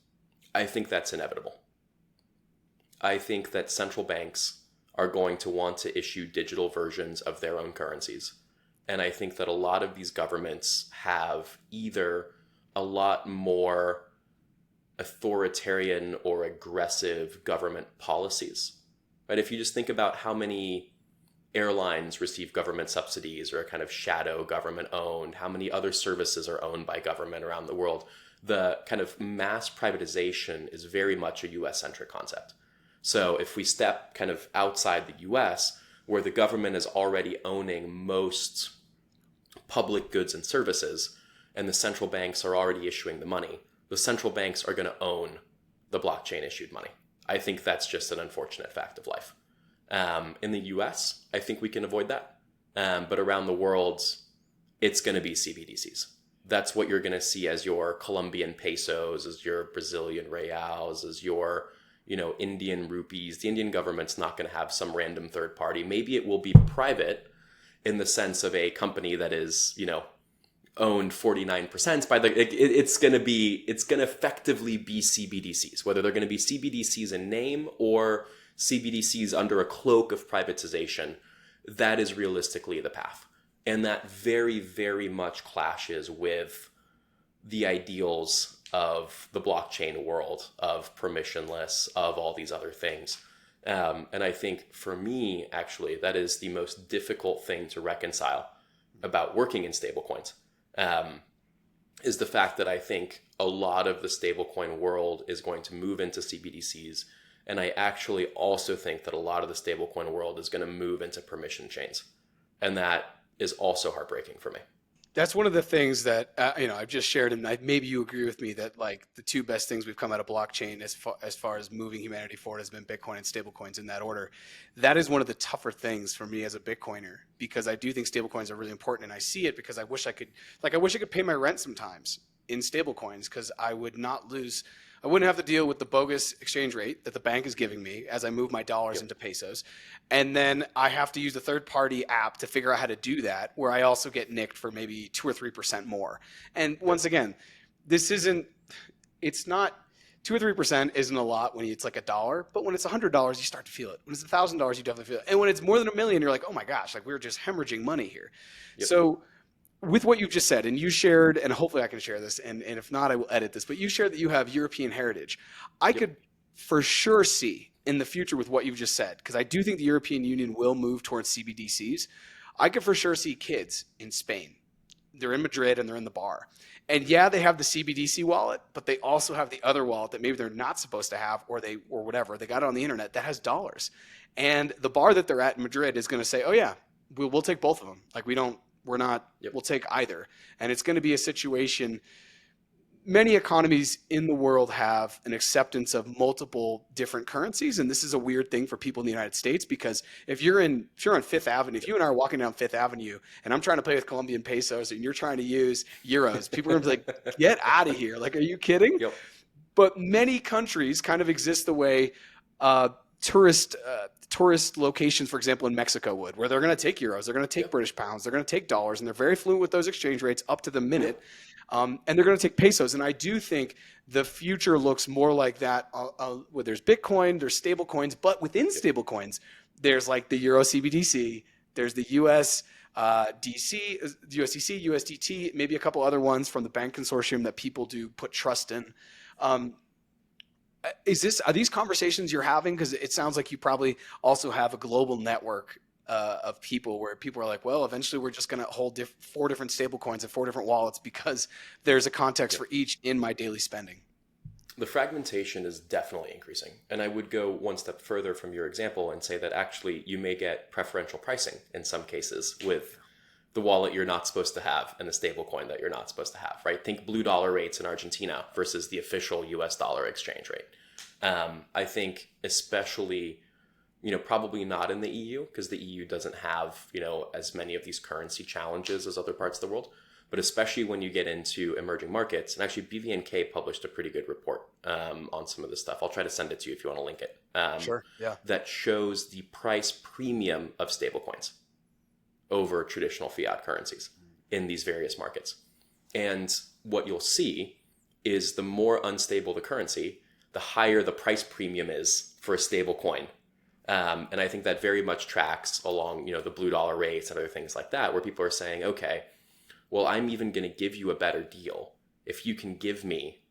I think that's inevitable. I think that central banks are going to want to issue digital versions of their own currencies. And I think that a lot of these governments have either a lot more authoritarian or aggressive government policies, right? If you just think about how many airlines receive government subsidies or are kind of shadow government owned, how many other services are owned by government around the world, the kind of mass privatization is very much a US-centric concept. So if we step kind of outside the US, where the government is already owning most public goods and services, and the central banks are already issuing the money, the central banks are going to own the blockchain issued money. I think that's just an unfortunate fact of life. In the US, I think we can avoid that. But around the world, it's going to be CBDCs. That's what you're going to see as your Colombian pesos, as your Brazilian reals, as your Indian rupees. The Indian government's not going to have some random third party. Maybe it will be private in the sense of a company that is, owned 49% by it's going to effectively be CBDCs, whether they're going to be CBDCs in name or CBDCs under a cloak of privatization. That is realistically the path. And that very, very much clashes with the ideals of the blockchain world, of permissionless, of all these other things. And I think for me, actually, that is the most difficult thing to reconcile about working in stablecoins, is the fact that I think a lot of the stablecoin world is going to move into CBDCs. And I actually also think that a lot of the stablecoin world is going to move into permission chains. And that is also heartbreaking for me. That's one of the things that I've just shared, and maybe you agree with me that like the two best things we've come out of blockchain as far as moving humanity forward has been Bitcoin and stablecoins in that order. That is one of the tougher things for me as a Bitcoiner, because I do think stablecoins are really important, and I see it because I wish I could pay my rent sometimes in stablecoins, because I wouldn't have to deal with the bogus exchange rate that the bank is giving me as I move my dollars into pesos. And then I have to use a third-party app to figure out how to do that, where I also get nicked for maybe 2 or 3% more. And once again, it's not 2 or 3% isn't a lot when it's like $1, but when it's $100, you start to feel it. When it's $1,000, you definitely feel it. And when it's more than $1 million, you're like, oh my gosh, like we're just hemorrhaging money here. Yep. So with what you've just said, and you shared, and hopefully I can share this, and if not, I will edit this, but you shared that you have European heritage. I could for sure see in the future with what you've just said, because I do think the European Union will move towards CBDCs. I could for sure see kids in Spain. They're in Madrid and they're in the bar. And yeah, they have the CBDC wallet, but they also have the other wallet that maybe they're not supposed to have, or whatever. They got it on the internet that has dollars. And the bar that they're at in Madrid is going to say, oh yeah, we'll take both of them. Like we'll take either. And it's going to be a situation. Many economies in the world have an acceptance of multiple different currencies. And this is a weird thing for people in the United States, because if you're on Fifth Avenue, if you and I are walking down Fifth Avenue and I'm trying to play with Colombian pesos and you're trying to use euros, people are going to be like, get out of here. Like, are you kidding? Yep. But many countries kind of exist the way tourist locations, for example, in Mexico would, where they're going to take euros, they're going to take British pounds, they're going to take dollars, and they're very fluent with those exchange rates up to the minute. And they're going to take pesos. And I do think the future looks more like that. Where there's Bitcoin, there's stable coins, but within stable coins, there's like the Euro CBDC, there's the USDC, USDT, maybe a couple other ones from the bank consortium that people do put trust in. Are these conversations you're having? Because it sounds like you probably also have a global network of people where people are like, well, eventually we're just going to hold 4 different stable coins and 4 different wallets because there's a context for each in my daily spending. The fragmentation is definitely increasing. And I would go one step further from your example and say that actually you may get preferential pricing in some cases with the wallet you're not supposed to have and the stable coin that you're not supposed to have, right? Think blue dollar rates in Argentina versus the official US dollar exchange rate. I think especially, probably not in the EU because the EU doesn't have, as many of these currency challenges as other parts of the world. But especially when you get into emerging markets, and actually BVNK published a pretty good report on some of this stuff. I'll try to send it to you if you want to link it. Sure, yeah. That shows the price premium of stablecoins over traditional fiat currencies in these various markets. And what you'll see is the more unstable the currency, the higher the price premium is for a stable coin. And I think that very much tracks along, the blue dollar rates and other things like that, where people are saying, okay, well, I'm even going to give you a better deal if you can give me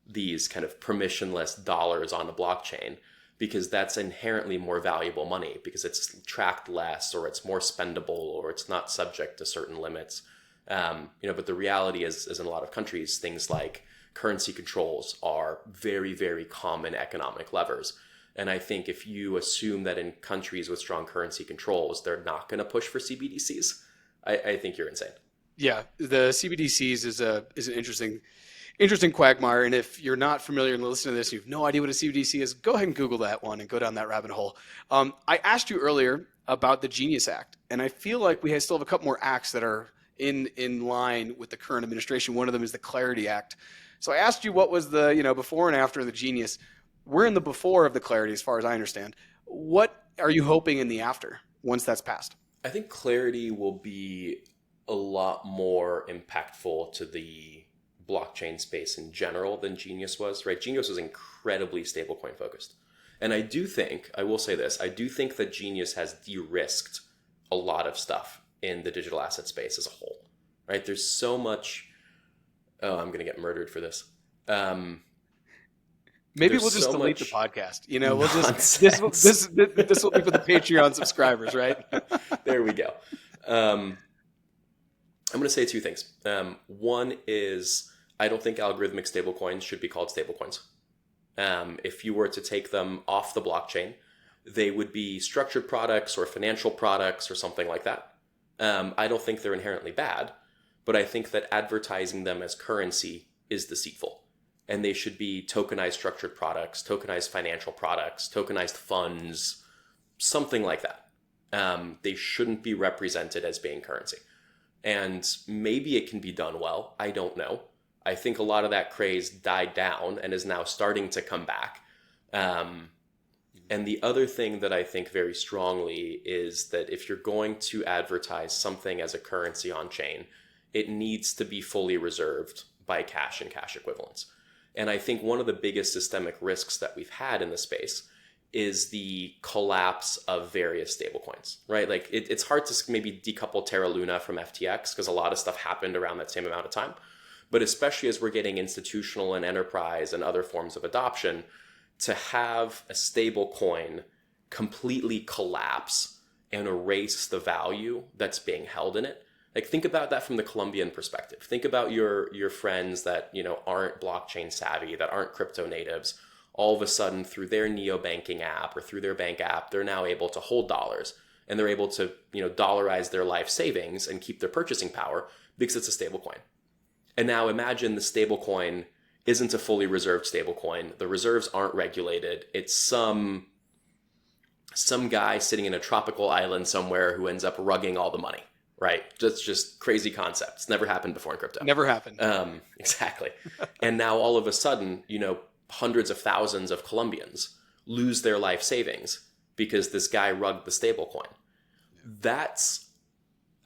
these kind of permissionless dollars on the blockchain, because that's inherently more valuable money because it's tracked less or it's more spendable or it's not subject to certain limits. But the reality is in a lot of countries, things like currency controls are very, very common economic levers. And I think if you assume that in countries with strong currency controls, they're not going to push for CBDCs, I think you're insane. Yeah, the CBDCs is an interesting quagmire. And if you're not familiar and listening to this, you have no idea what a CBDC is, go ahead and Google that one and go down that rabbit hole. I asked you earlier about the Genius Act, and I feel like we still have a couple more acts that are in line with the current administration. One of them is the Clarity Act. So I asked you what was the before and after the Genius. We're in the before of the Clarity as far as I understand. What are you hoping in the after once that's passed? I think Clarity will be a lot more impactful to the blockchain space in general than Genius was, right? Genius was incredibly stablecoin focused. And I will say this, I do think that Genius has de-risked a lot of stuff in the digital asset space as a whole, right? There's so much, I'm going to get murdered for this. Maybe we'll just delete the podcast. We'll just this will be for the Patreon subscribers, right? There we go. I'm going to say 2 things. One is I don't think algorithmic stablecoins should be called stablecoins. If you were to take them off the blockchain, they would be structured products or financial products or something like that. I don't think they're inherently bad, but I think that advertising them as currency is deceitful. And they should be tokenized structured products, tokenized financial products, tokenized funds, something like that. They shouldn't be represented as being currency. And maybe it can be done well. I don't know. I think a lot of that craze died down and is now starting to come back. And the other thing that I think very strongly is that if you're going to advertise something as a currency on chain, it needs to be fully reserved by cash and cash equivalents. And I think one of the biggest systemic risks that we've had in the space is the collapse of various stablecoins, right? Like it's hard to maybe decouple Terra Luna from FTX because a lot of stuff happened around that same amount of time. But especially as we're getting institutional and enterprise and other forms of adoption, to have a stable coin completely collapse and erase the value that's being held in it. Like think about that from the Colombian perspective. Think about your friends that aren't blockchain savvy, that aren't crypto natives. All of a sudden, through their neobanking app or through their bank app, they're now able to hold dollars and they're able to dollarize their life savings and keep their purchasing power because it's a stable coin. And now imagine the stable coin isn't a fully reserved stable coin. The reserves aren't regulated. It's some guy sitting in a tropical island somewhere who ends up rugging all the money, right? That's just crazy concepts. Never happened before in crypto. Never happened. Exactly. And now all of a sudden, hundreds of thousands of Colombians lose their life savings because this guy rugged the stablecoin. That's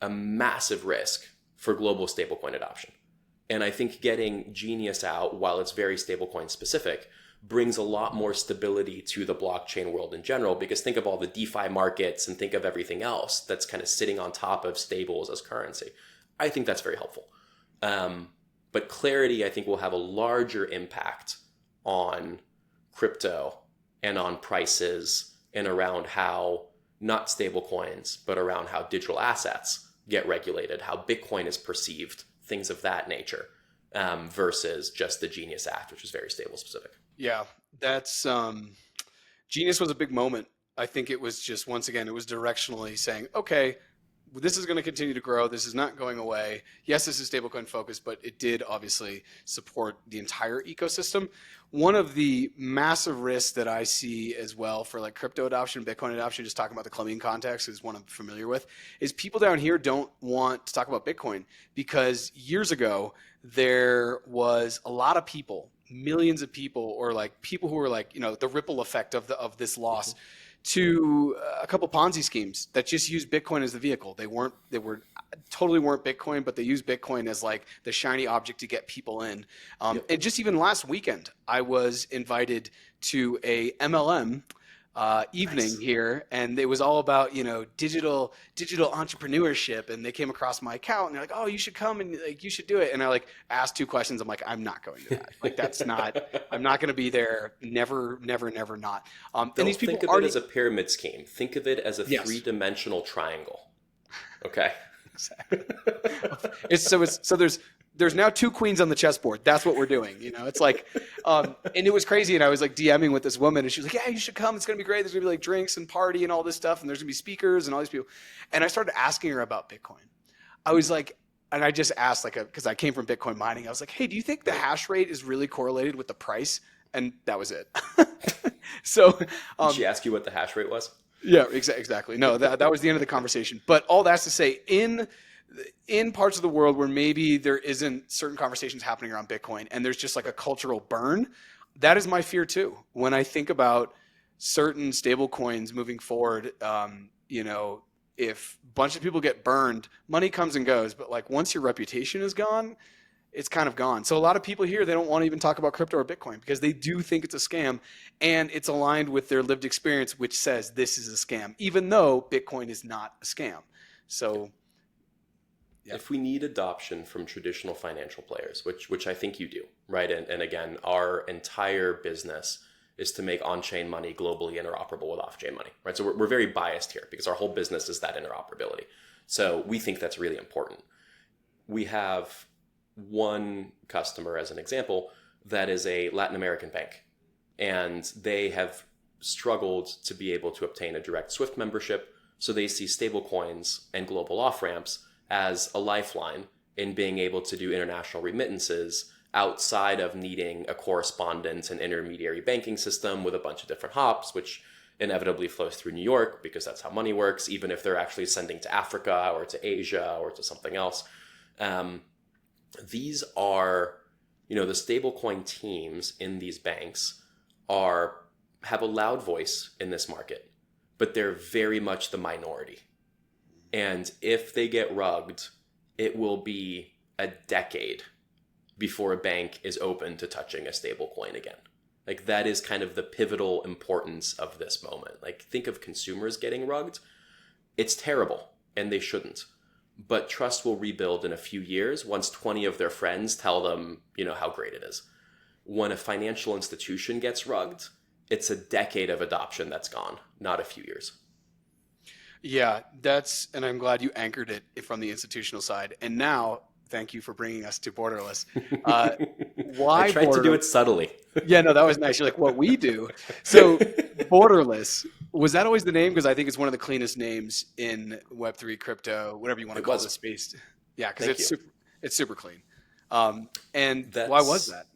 a massive risk for global stablecoin adoption. And I think getting Genius out, while it's very stablecoin specific, brings a lot more stability to the blockchain world in general, because think of all the DeFi markets and think of everything else that's kind of sitting on top of stables as currency. I think that's very helpful. But Clarity, I think, will have a larger impact on crypto and on prices and around how not stablecoins, but around how digital assets get regulated, how Bitcoin is perceived, things of that nature, versus just the Genius Act, which is very stable specific. Yeah, that's Genius was a big moment. I think it was just, once again, it was directionally saying, okay, this is going to continue to grow. This is not going away. Yes, this is stablecoin focused, but it did obviously support the entire ecosystem. One of the massive risks that I see as well for like crypto adoption, Bitcoin adoption, just talking about the Colombian context is one I'm familiar with, is people down here don't want to talk about Bitcoin because years ago there was a lot of people, millions of people, or like people who were like, you know, the ripple effect of this loss. Mm-hmm. To a couple Ponzi schemes that just used Bitcoin as the vehicle. They totally weren't Bitcoin, but they used Bitcoin as like the shiny object to get people in. And just even last weekend, I was invited to a MLM evening here, and it was all about, you know, digital entrepreneurship, and they came across my account and they're like, oh, you should come and like you should do it. And I like asked 2 questions. I'm like, I'm not going to that. Like that's not, I'm not going to be there. Never not. Don't and these people think of it as a pyramid scheme. Think of it as a 3-dimensional triangle. Okay. Exactly. So there's now 2 queens on the chessboard. That's what we're doing. You know, it's like, and it was crazy. And I was like DMing with this woman and she was like, yeah, you should come. It's going to be great. There's going to be like drinks and party and all this stuff. And there's going to be speakers and all these people. And I started asking her about Bitcoin. I was like, and I just asked because I came from Bitcoin mining. I was like, hey, do you think the hash rate is really correlated with the price? And that was it. So did she ask you what the hash rate was? Yeah, exactly. No, that was the end of the conversation. But all that's to say, in parts of the world where maybe there isn't certain conversations happening around Bitcoin and there's just like a cultural burn, that is my fear too. When I think about certain stable coins moving forward, you know, if a bunch of people get burned, money comes and goes. But like once your reputation is gone, it's kind of gone. So a lot of people here, they don't want to even talk about crypto or Bitcoin because they do think it's a scam and it's aligned with their lived experience, which says this is a scam, even though Bitcoin is not a scam. So yeah. If we need adoption from traditional financial players, which I think you do, right? And again, our entire business is to make on-chain money globally interoperable with off-chain money, right? So we're very biased here because our whole business is that interoperability. So we think that's really important. We have one customer as an example that is a Latin American bank, and they have struggled to be able to obtain a direct SWIFT membership. So they see stablecoins and global off-ramps as a lifeline in being able to do international remittances outside of needing a correspondent and intermediary banking system with a bunch of different hops, which inevitably flows through New York because that's how money works, even if they're actually sending to Africa or to Asia or to something else. These are, you know, the stablecoin teams in these banks have a loud voice in this market, but they're very much the minority. And if they get rugged, it will be a decade before a bank is open to touching a stablecoin again. Like that is kind of the pivotal importance of this moment. Like think of consumers getting rugged. It's terrible and they shouldn't. But trust will rebuild in a few years once 20 of their friends tell them, you know, how great it is. When a financial institution gets rugged, it's a decade of adoption that's gone, not a few years. Yeah, and I'm glad you anchored it from the institutional side. And now, thank you for bringing us to Borderless. Why I tried to do it subtly. Yeah, no, that was nice. You're like, what we do. So Borderless, was that always the name? Because I think it's one of the cleanest names in Web3 crypto, whatever you want to call this space. Yeah, because it's super clean. And why was that?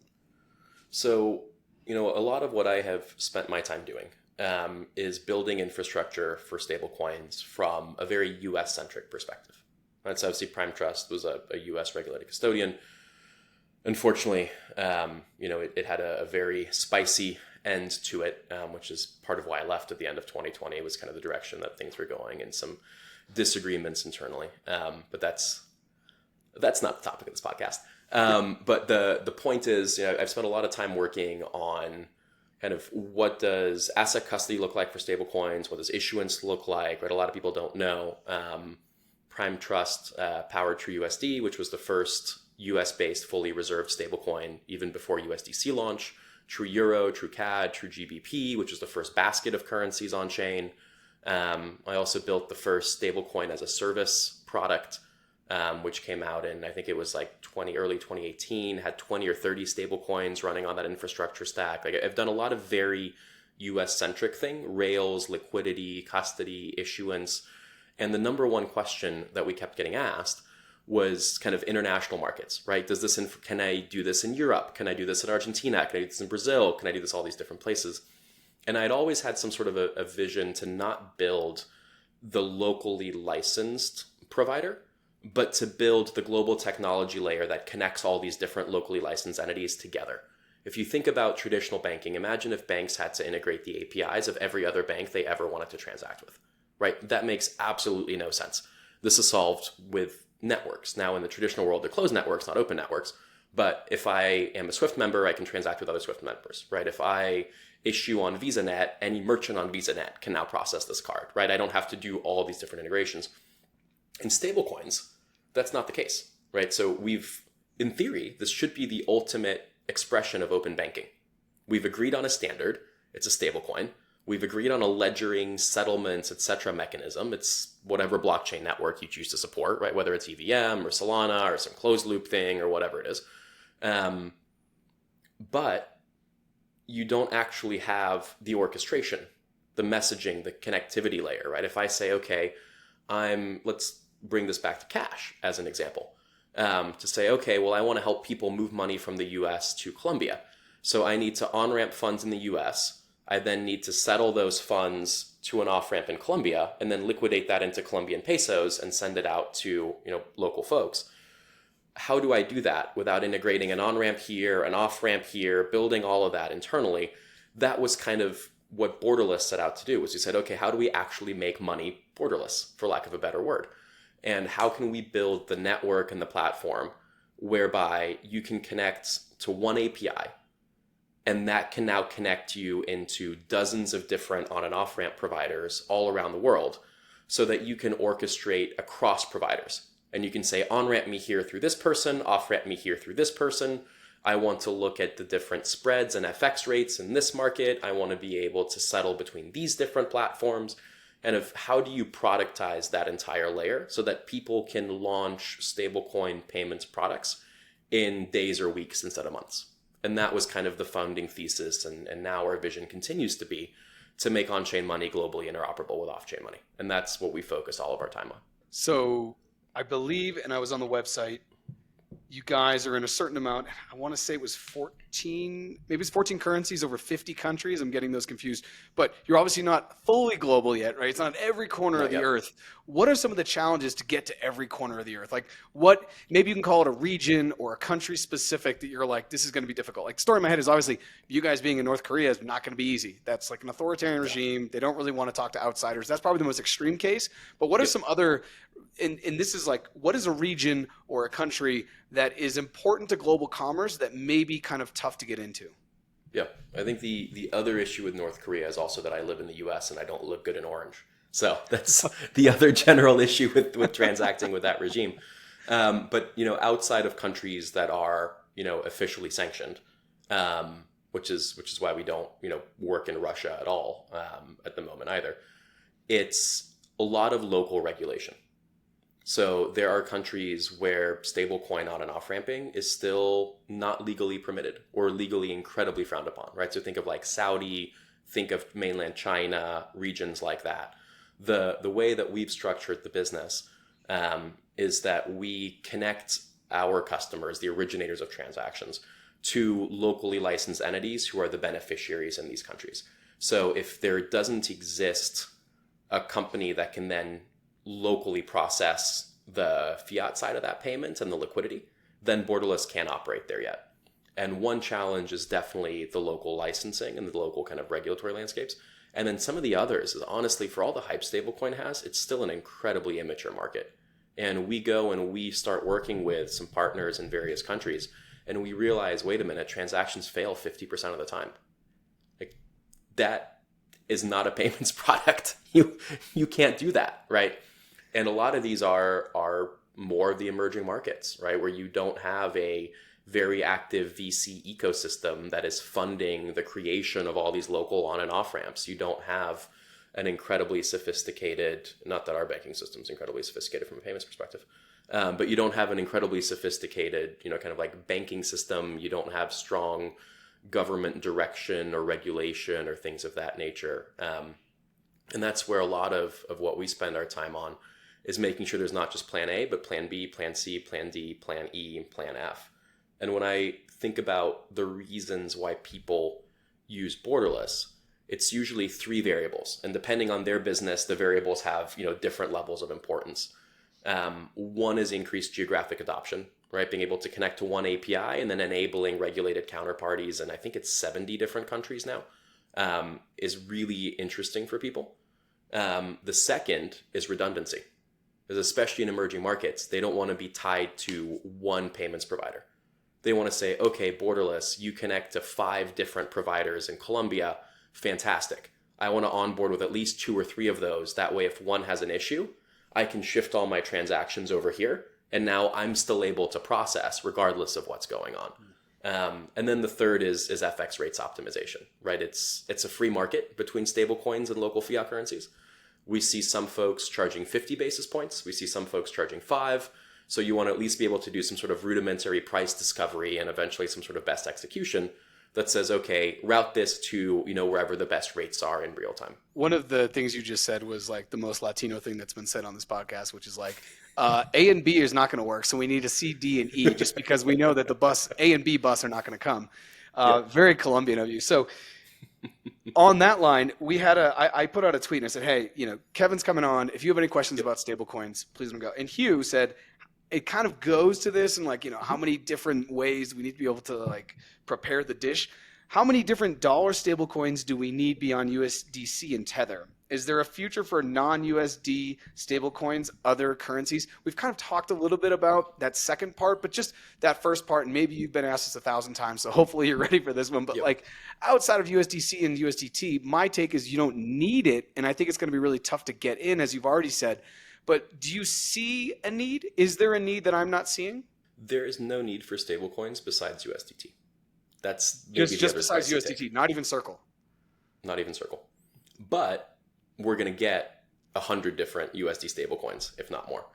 So, you know, a lot of what I have spent my time doing is building infrastructure for stablecoins from a very US-centric perspective. Right? So obviously Prime Trust was a US regulated custodian. Unfortunately, it had a very spicy end to it, which is part of why I left at the end of 2020. It was kind of the direction that things were going and some disagreements internally. But that's not the topic of this podcast. But the point is, I've spent a lot of time working on kind of what does asset custody look like for stablecoins? What does issuance look like? Right, a lot of people don't know. Prime Trust powered TrueUSD, which was the first US-based fully reserved stablecoin even before USDC launch. True Euro, True CAD, True GBP, which was the first basket of currencies on chain. I also built the first stablecoin as a service product, which came out in, I think it was like early 2018, had 20 or 30 stablecoins running on that infrastructure stack. Like, I've done a lot of very US-centric thing, rails, liquidity, custody, issuance. And the number one question that we kept getting asked was kind of international markets, right? Can I do this in Europe? Can I do this in Argentina? Can I do this in Brazil? Can I do this all these different places? And I'd always had some sort of a vision to not build the locally licensed provider, but to build the global technology layer that connects all these different locally licensed entities together. If you think about traditional banking, imagine if banks had to integrate the APIs of every other bank they ever wanted to transact with, right? That makes absolutely no sense. This is solved with networks. Now, in the traditional world, they're closed networks, not open networks. But if I am a Swift member, I can transact with other Swift members, right? If I issue on VisaNet, any merchant on VisaNet can now process this card, right? I don't have to do all these different integrations. In stablecoins, that's not the case, right? So in theory, this should be the ultimate expression of open banking. We've agreed on a standard. It's a stablecoin. We've agreed on a ledgering, settlements, etc. mechanism. It's whatever blockchain network you choose to support, right? Whether it's EVM or Solana or some closed loop thing or whatever it is. But you don't actually have the orchestration, the messaging, the connectivity layer, right? If I say, okay, let's bring this back to cash as an example, to say, okay, well, I want to help people move money from the US to Colombia. So I need to on-ramp funds in the US. I then need to settle those funds to an off-ramp in Colombia and then liquidate that into Colombian pesos and send it out to, local folks. How do I do that without integrating an on-ramp here, an off-ramp here, building all of that internally? That was kind of what Borderless set out to do, was we said, okay, how do we actually make money borderless, for lack of a better word? And how can we build the network and the platform whereby you can connect to one API, and that can now connect you into dozens of different on and off ramp providers all around the world, so that you can orchestrate across providers. And you can say, on ramp me here through this person, off ramp me here through this person. I want to look at the different spreads and FX rates in this market. I want to be able to settle between these different platforms. And of how do you productize that entire layer so that people can launch stablecoin payments products in days or weeks instead of months? And that was kind of the founding thesis. And now our vision continues to be to make on-chain money globally interoperable with off-chain money. And that's what we focus all of our time on. So I believe, and I was on the website, you guys are in a certain amount. I want to say it was 14, maybe it's 14 currencies over 50 countries. I'm getting those confused. But you're obviously not fully global yet, right? It's not every corner of the earth. What are some of the challenges to get to every corner of the earth? Like, what, maybe you can call it a region or a country specific that you're like, this is going to be difficult. Like, the story in my head is obviously you guys being in North Korea is not going to be easy. That's like an authoritarian regime. They don't really want to talk to outsiders. That's probably the most extreme case. But what are some other, and this is like, what is a region or a country that is important to global commerce that may be kind of tough to get into? Yeah, I think the other issue with North Korea is also that I live in the US and I don't look good in orange. So that's the other general issue with transacting with that regime. But, outside of countries that are, officially sanctioned, which is why we don't, work in Russia at all at the moment either. It's a lot of local regulation. So there are countries where stablecoin on and off ramping is still not legally permitted or legally incredibly frowned upon, right? So think of like Saudi, think of mainland China, regions like that. The way that we've structured the business is that we connect our customers, the originators of transactions, to locally licensed entities who are the beneficiaries in these countries. So if there doesn't exist a company that can then locally process the fiat side of that payment and the liquidity, then Borderless can't operate there yet. And one challenge is definitely the local licensing and the local kind of regulatory landscapes. And then some of the others is honestly, for all the hype stablecoin has, it's still an incredibly immature market. And we go and we start working with some partners in various countries, and we realize, wait a minute, transactions fail 50% of the time. Like, that is not a payments product. You can't do that, right? And a lot of these are more of the emerging markets, right? Where you don't have a very active VC ecosystem that is funding the creation of all these local on and off ramps. You don't have an incredibly sophisticated, not that our banking system is incredibly sophisticated from a payments perspective, but you don't have an incredibly sophisticated, kind of like banking system. You don't have strong government direction or regulation or things of that nature. And that's where a lot of what we spend our time on is making sure there's not just plan A, but plan B, plan C, plan D, plan E, and plan F. And when I think about the reasons why people use Borderless, it's usually 3 variables. And depending on their business, the variables have, different levels of importance. One is increased geographic adoption, right? Being able to connect to one API and then enabling regulated counterparties. And I think it's 70 different countries now, is really interesting for people. The second is redundancy. Because especially in emerging markets, they don't want to be tied to one payments provider. They want to say, okay, Borderless, you connect to 5 different providers in Colombia. Fantastic. I want to onboard with at least 2 or 3 of those. That way, if one has an issue, I can shift all my transactions over here. And now I'm still able to process regardless of what's going on. And then the third is FX rates optimization, right? It's a free market between stablecoins and local fiat currencies. We see some folks charging 50 basis points. We see some folks charging 5. So you want to at least be able to do some sort of rudimentary price discovery and eventually some sort of best execution that says, okay, route this to, wherever the best rates are in real time. One of the things you just said was like the most Latino thing that's been said on this podcast, which is like A and B is not going to work. So we need a C, D, and E just because we know that the bus A and B bus are not going to come. Yep. Very Colombian of you. So on that line, we had I put out a tweet and I said, hey, Kevin's coming on. If you have any questions about stablecoins, please let me go. And Hugh said, it kind of goes to this and how many different ways we need to be able to prepare the dish. How many different dollar stablecoins do we need beyond USDC and Tether? Is there a future for non-USD stablecoins, other currencies? We've kind of talked a little bit about that second part, but just that first part, and maybe you've been asked this 1,000 times, so hopefully you're ready for this one. But outside of USDC and USDT, my take is you don't need it, and I think it's going to be really tough to get in, as you've already said. But do you see a need? Is there a need that I'm not seeing? There is no need for stablecoins besides USDT. That's just besides USDT, not even Circle. Not even Circle. But we're going to get 100 different USD stablecoins, if not more.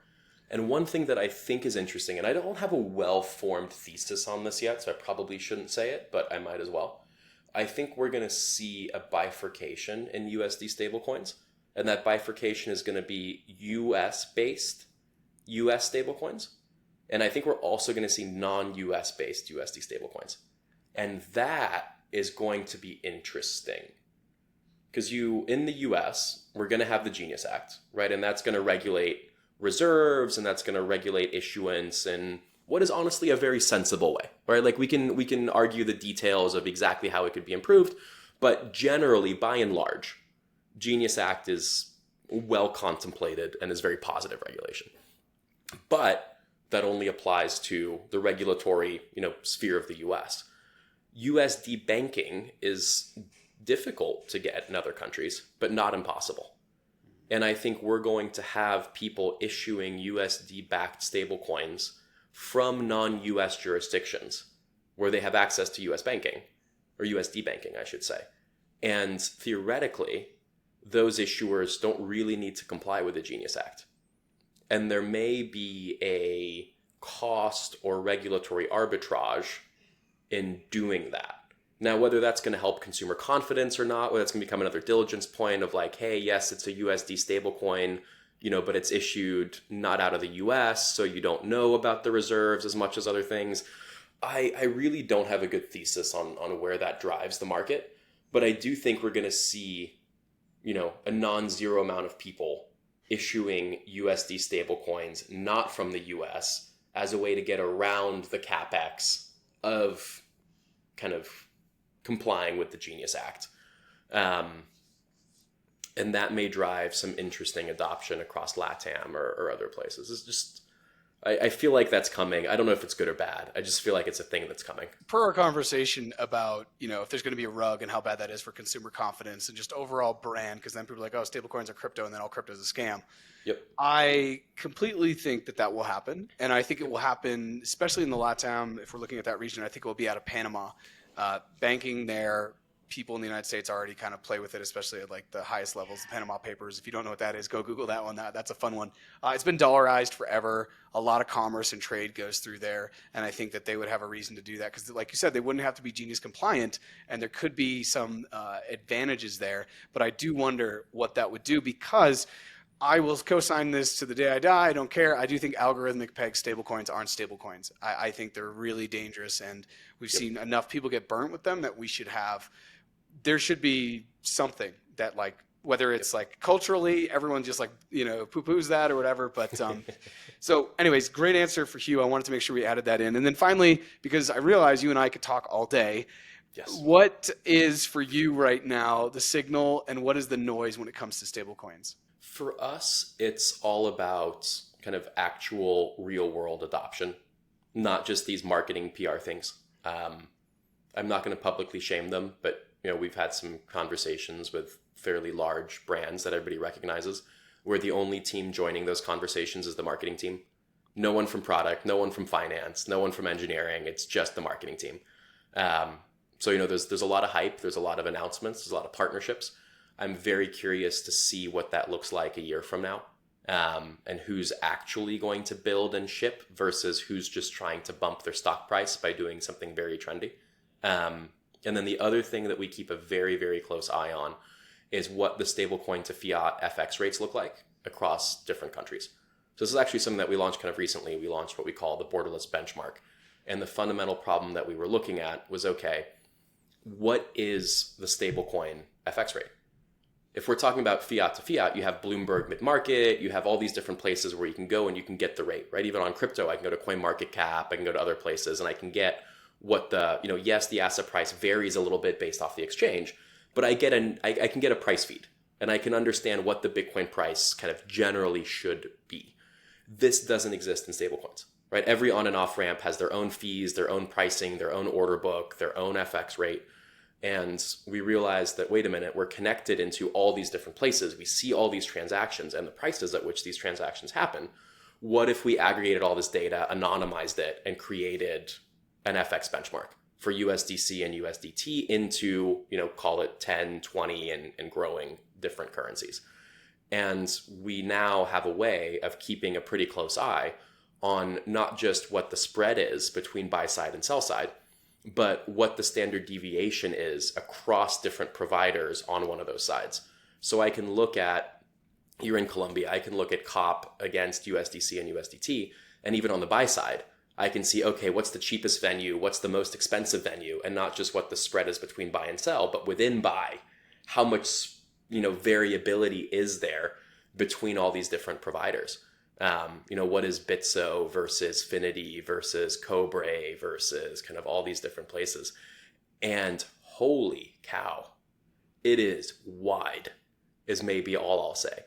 And one thing that I think is interesting, and I don't have a well-formed thesis on this yet, so I probably shouldn't say it, but I might as well. I think we're going to see a bifurcation in USD stablecoins. And that bifurcation is going to be US-based US stablecoins. And I think we're also going to see non-US based USD stablecoins. And that is going to be interesting. Because in the US, we're going to have the Genius Act, right? And that's going to regulate reserves, and that's going to regulate issuance in what is honestly a very sensible way, right? We can argue the details of exactly how it could be improved, but generally, by and large, Genius Act is well contemplated and is very positive regulation. But that only applies to the regulatory, sphere of the US. USD banking is difficult to get in other countries, but not impossible. And I think we're going to have people issuing USD-backed stablecoins from non-US jurisdictions where they have access to US banking, or USD banking, I should say. And theoretically, those issuers don't really need to comply with the Genius Act. And there may be a cost or regulatory arbitrage in doing that. Now, whether that's going to help consumer confidence or not, whether that's going to become another diligence point of hey, yes, it's a USD stablecoin, but it's issued not out of the US, so you don't know about the reserves as much as other things. I really don't have a good thesis on where that drives the market, but I do think we're going to see a non-zero amount of people issuing USD stablecoins not from the US as a way to get around the capex of kind of complying with the Genius Act. And that may drive some interesting adoption across LATAM or other places. It's just, I feel like that's coming. I don't know if it's good or bad. I just feel like it's a thing that's coming. Per our conversation about, if there's going to be a rug and how bad that is for consumer confidence and just overall brand, because then people are like, oh, stablecoins are crypto, and then all crypto is a scam. Yep. I completely think that will happen. And I think it will happen, especially in the LATAM, if we're looking at that region. I think it will be out of Panama. Banking there, people in the United States already kind of play with it, especially at like the highest levels, the Panama Papers. If you don't know what that is, go Google that one. That's a fun one. It's been dollarized forever. A lot of commerce and trade goes through there. And I think that they would have a reason to do that because, like you said, they wouldn't have to be Genius compliant, and there could be some advantages there. But I do wonder what that would do, because I will co-sign this to the day I die. I don't care. I do think algorithmic peg stablecoins aren't stablecoins. I think they're really dangerous, and we've seen enough people get burnt with them that there should be something that, like, whether it's like culturally, everyone just like, poo-poos that or whatever. But so anyways, great answer for Hugh. I wanted to make sure we added that in. And then finally, because I realize you and I could talk all day, yes. What is for you right now the signal, and what is the noise when it comes to stablecoins? For us, it's all about kind of actual real world adoption, not just these marketing PR things. I'm not going to publicly shame them, but we've had some conversations with fairly large brands that everybody recognizes, where the only team joining those conversations is the marketing team. No one from product, no one from finance, no one from engineering. It's just the marketing team. So there's a lot of hype, there's a lot of announcements, there's a lot of partnerships. I'm very curious to see what that looks like a year from now, and who's actually going to build and ship versus who's just trying to bump their stock price by doing something very trendy. And then the other thing that we keep a very, very close eye on is what the stablecoin to fiat FX rates look like across different countries. So this is actually something that we launched kind of recently. We launched what we call the Borderless benchmark. And the fundamental problem that we were looking at was, okay, what is the stablecoin FX rate? If we're talking about fiat to fiat, you have Bloomberg mid-market, you have all these different places where you can go and you can get the rate, right? Even on crypto, I can go to CoinMarketCap, I can go to other places, and I can get what yes, the asset price varies a little bit based off the exchange, but I can get a price feed, and I can understand what the Bitcoin price kind of generally should be. This doesn't exist in stablecoins, right? Every on and off ramp has their own fees, their own pricing, their own order book, their own FX rate. And we realized that, wait a minute, we're connected into all these different places. We see all these transactions and the prices at which these transactions happen. What if we aggregated all this data, anonymized it, and created an FX benchmark for USDC and USDT into, call it 10, 20 and growing different currencies. And we now have a way of keeping a pretty close eye on not just what the spread is between buy side and sell side, but what the standard deviation is across different providers on one of those sides. So I can look at, you're in Colombia, I can look at COP against USDC and USDT, and even on the buy side, I can see, okay, what's the cheapest venue, what's the most expensive venue, and not just what the spread is between buy and sell, but within buy, how much variability is there between all these different providers. What is Bitso versus Finity versus Cobre versus kind of all these different places. And holy cow, it is wide, is maybe all I'll say.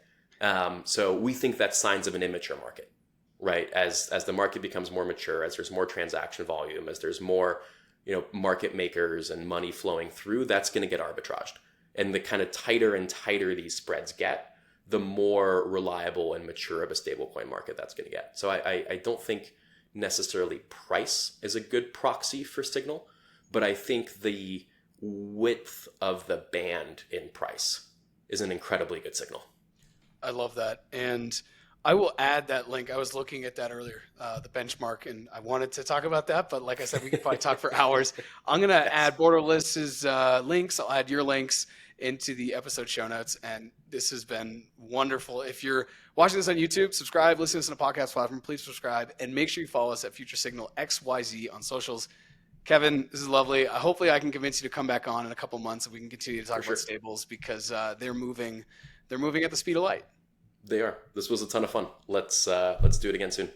So we think that's signs of an immature market, right? As the market becomes more mature, as there's more transaction volume, as there's more, market makers and money flowing through, that's going to get arbitraged. And the kind of tighter and tighter these spreads get, the more reliable and mature of a stablecoin market that's going to get. So I don't think necessarily price is a good proxy for signal, but I think the width of the band in price is an incredibly good signal. I love that. And I will add that link. I was looking at that earlier, the benchmark, and I wanted to talk about that, but like I said, we could probably talk for hours. I'm going to add Borderless's links. I'll add your links into the episode show notes. And this has been wonderful. If you're watching this on YouTube, subscribe, listen to this on a podcast platform, please subscribe, and make sure you follow us at Future Signal XYZ on socials. Kevin, this is lovely. Hopefully I can convince you to come back on in a couple months and we can continue to talk about stables, because they're moving at the speed of light. They are. This was a ton of fun. Let's do it again soon.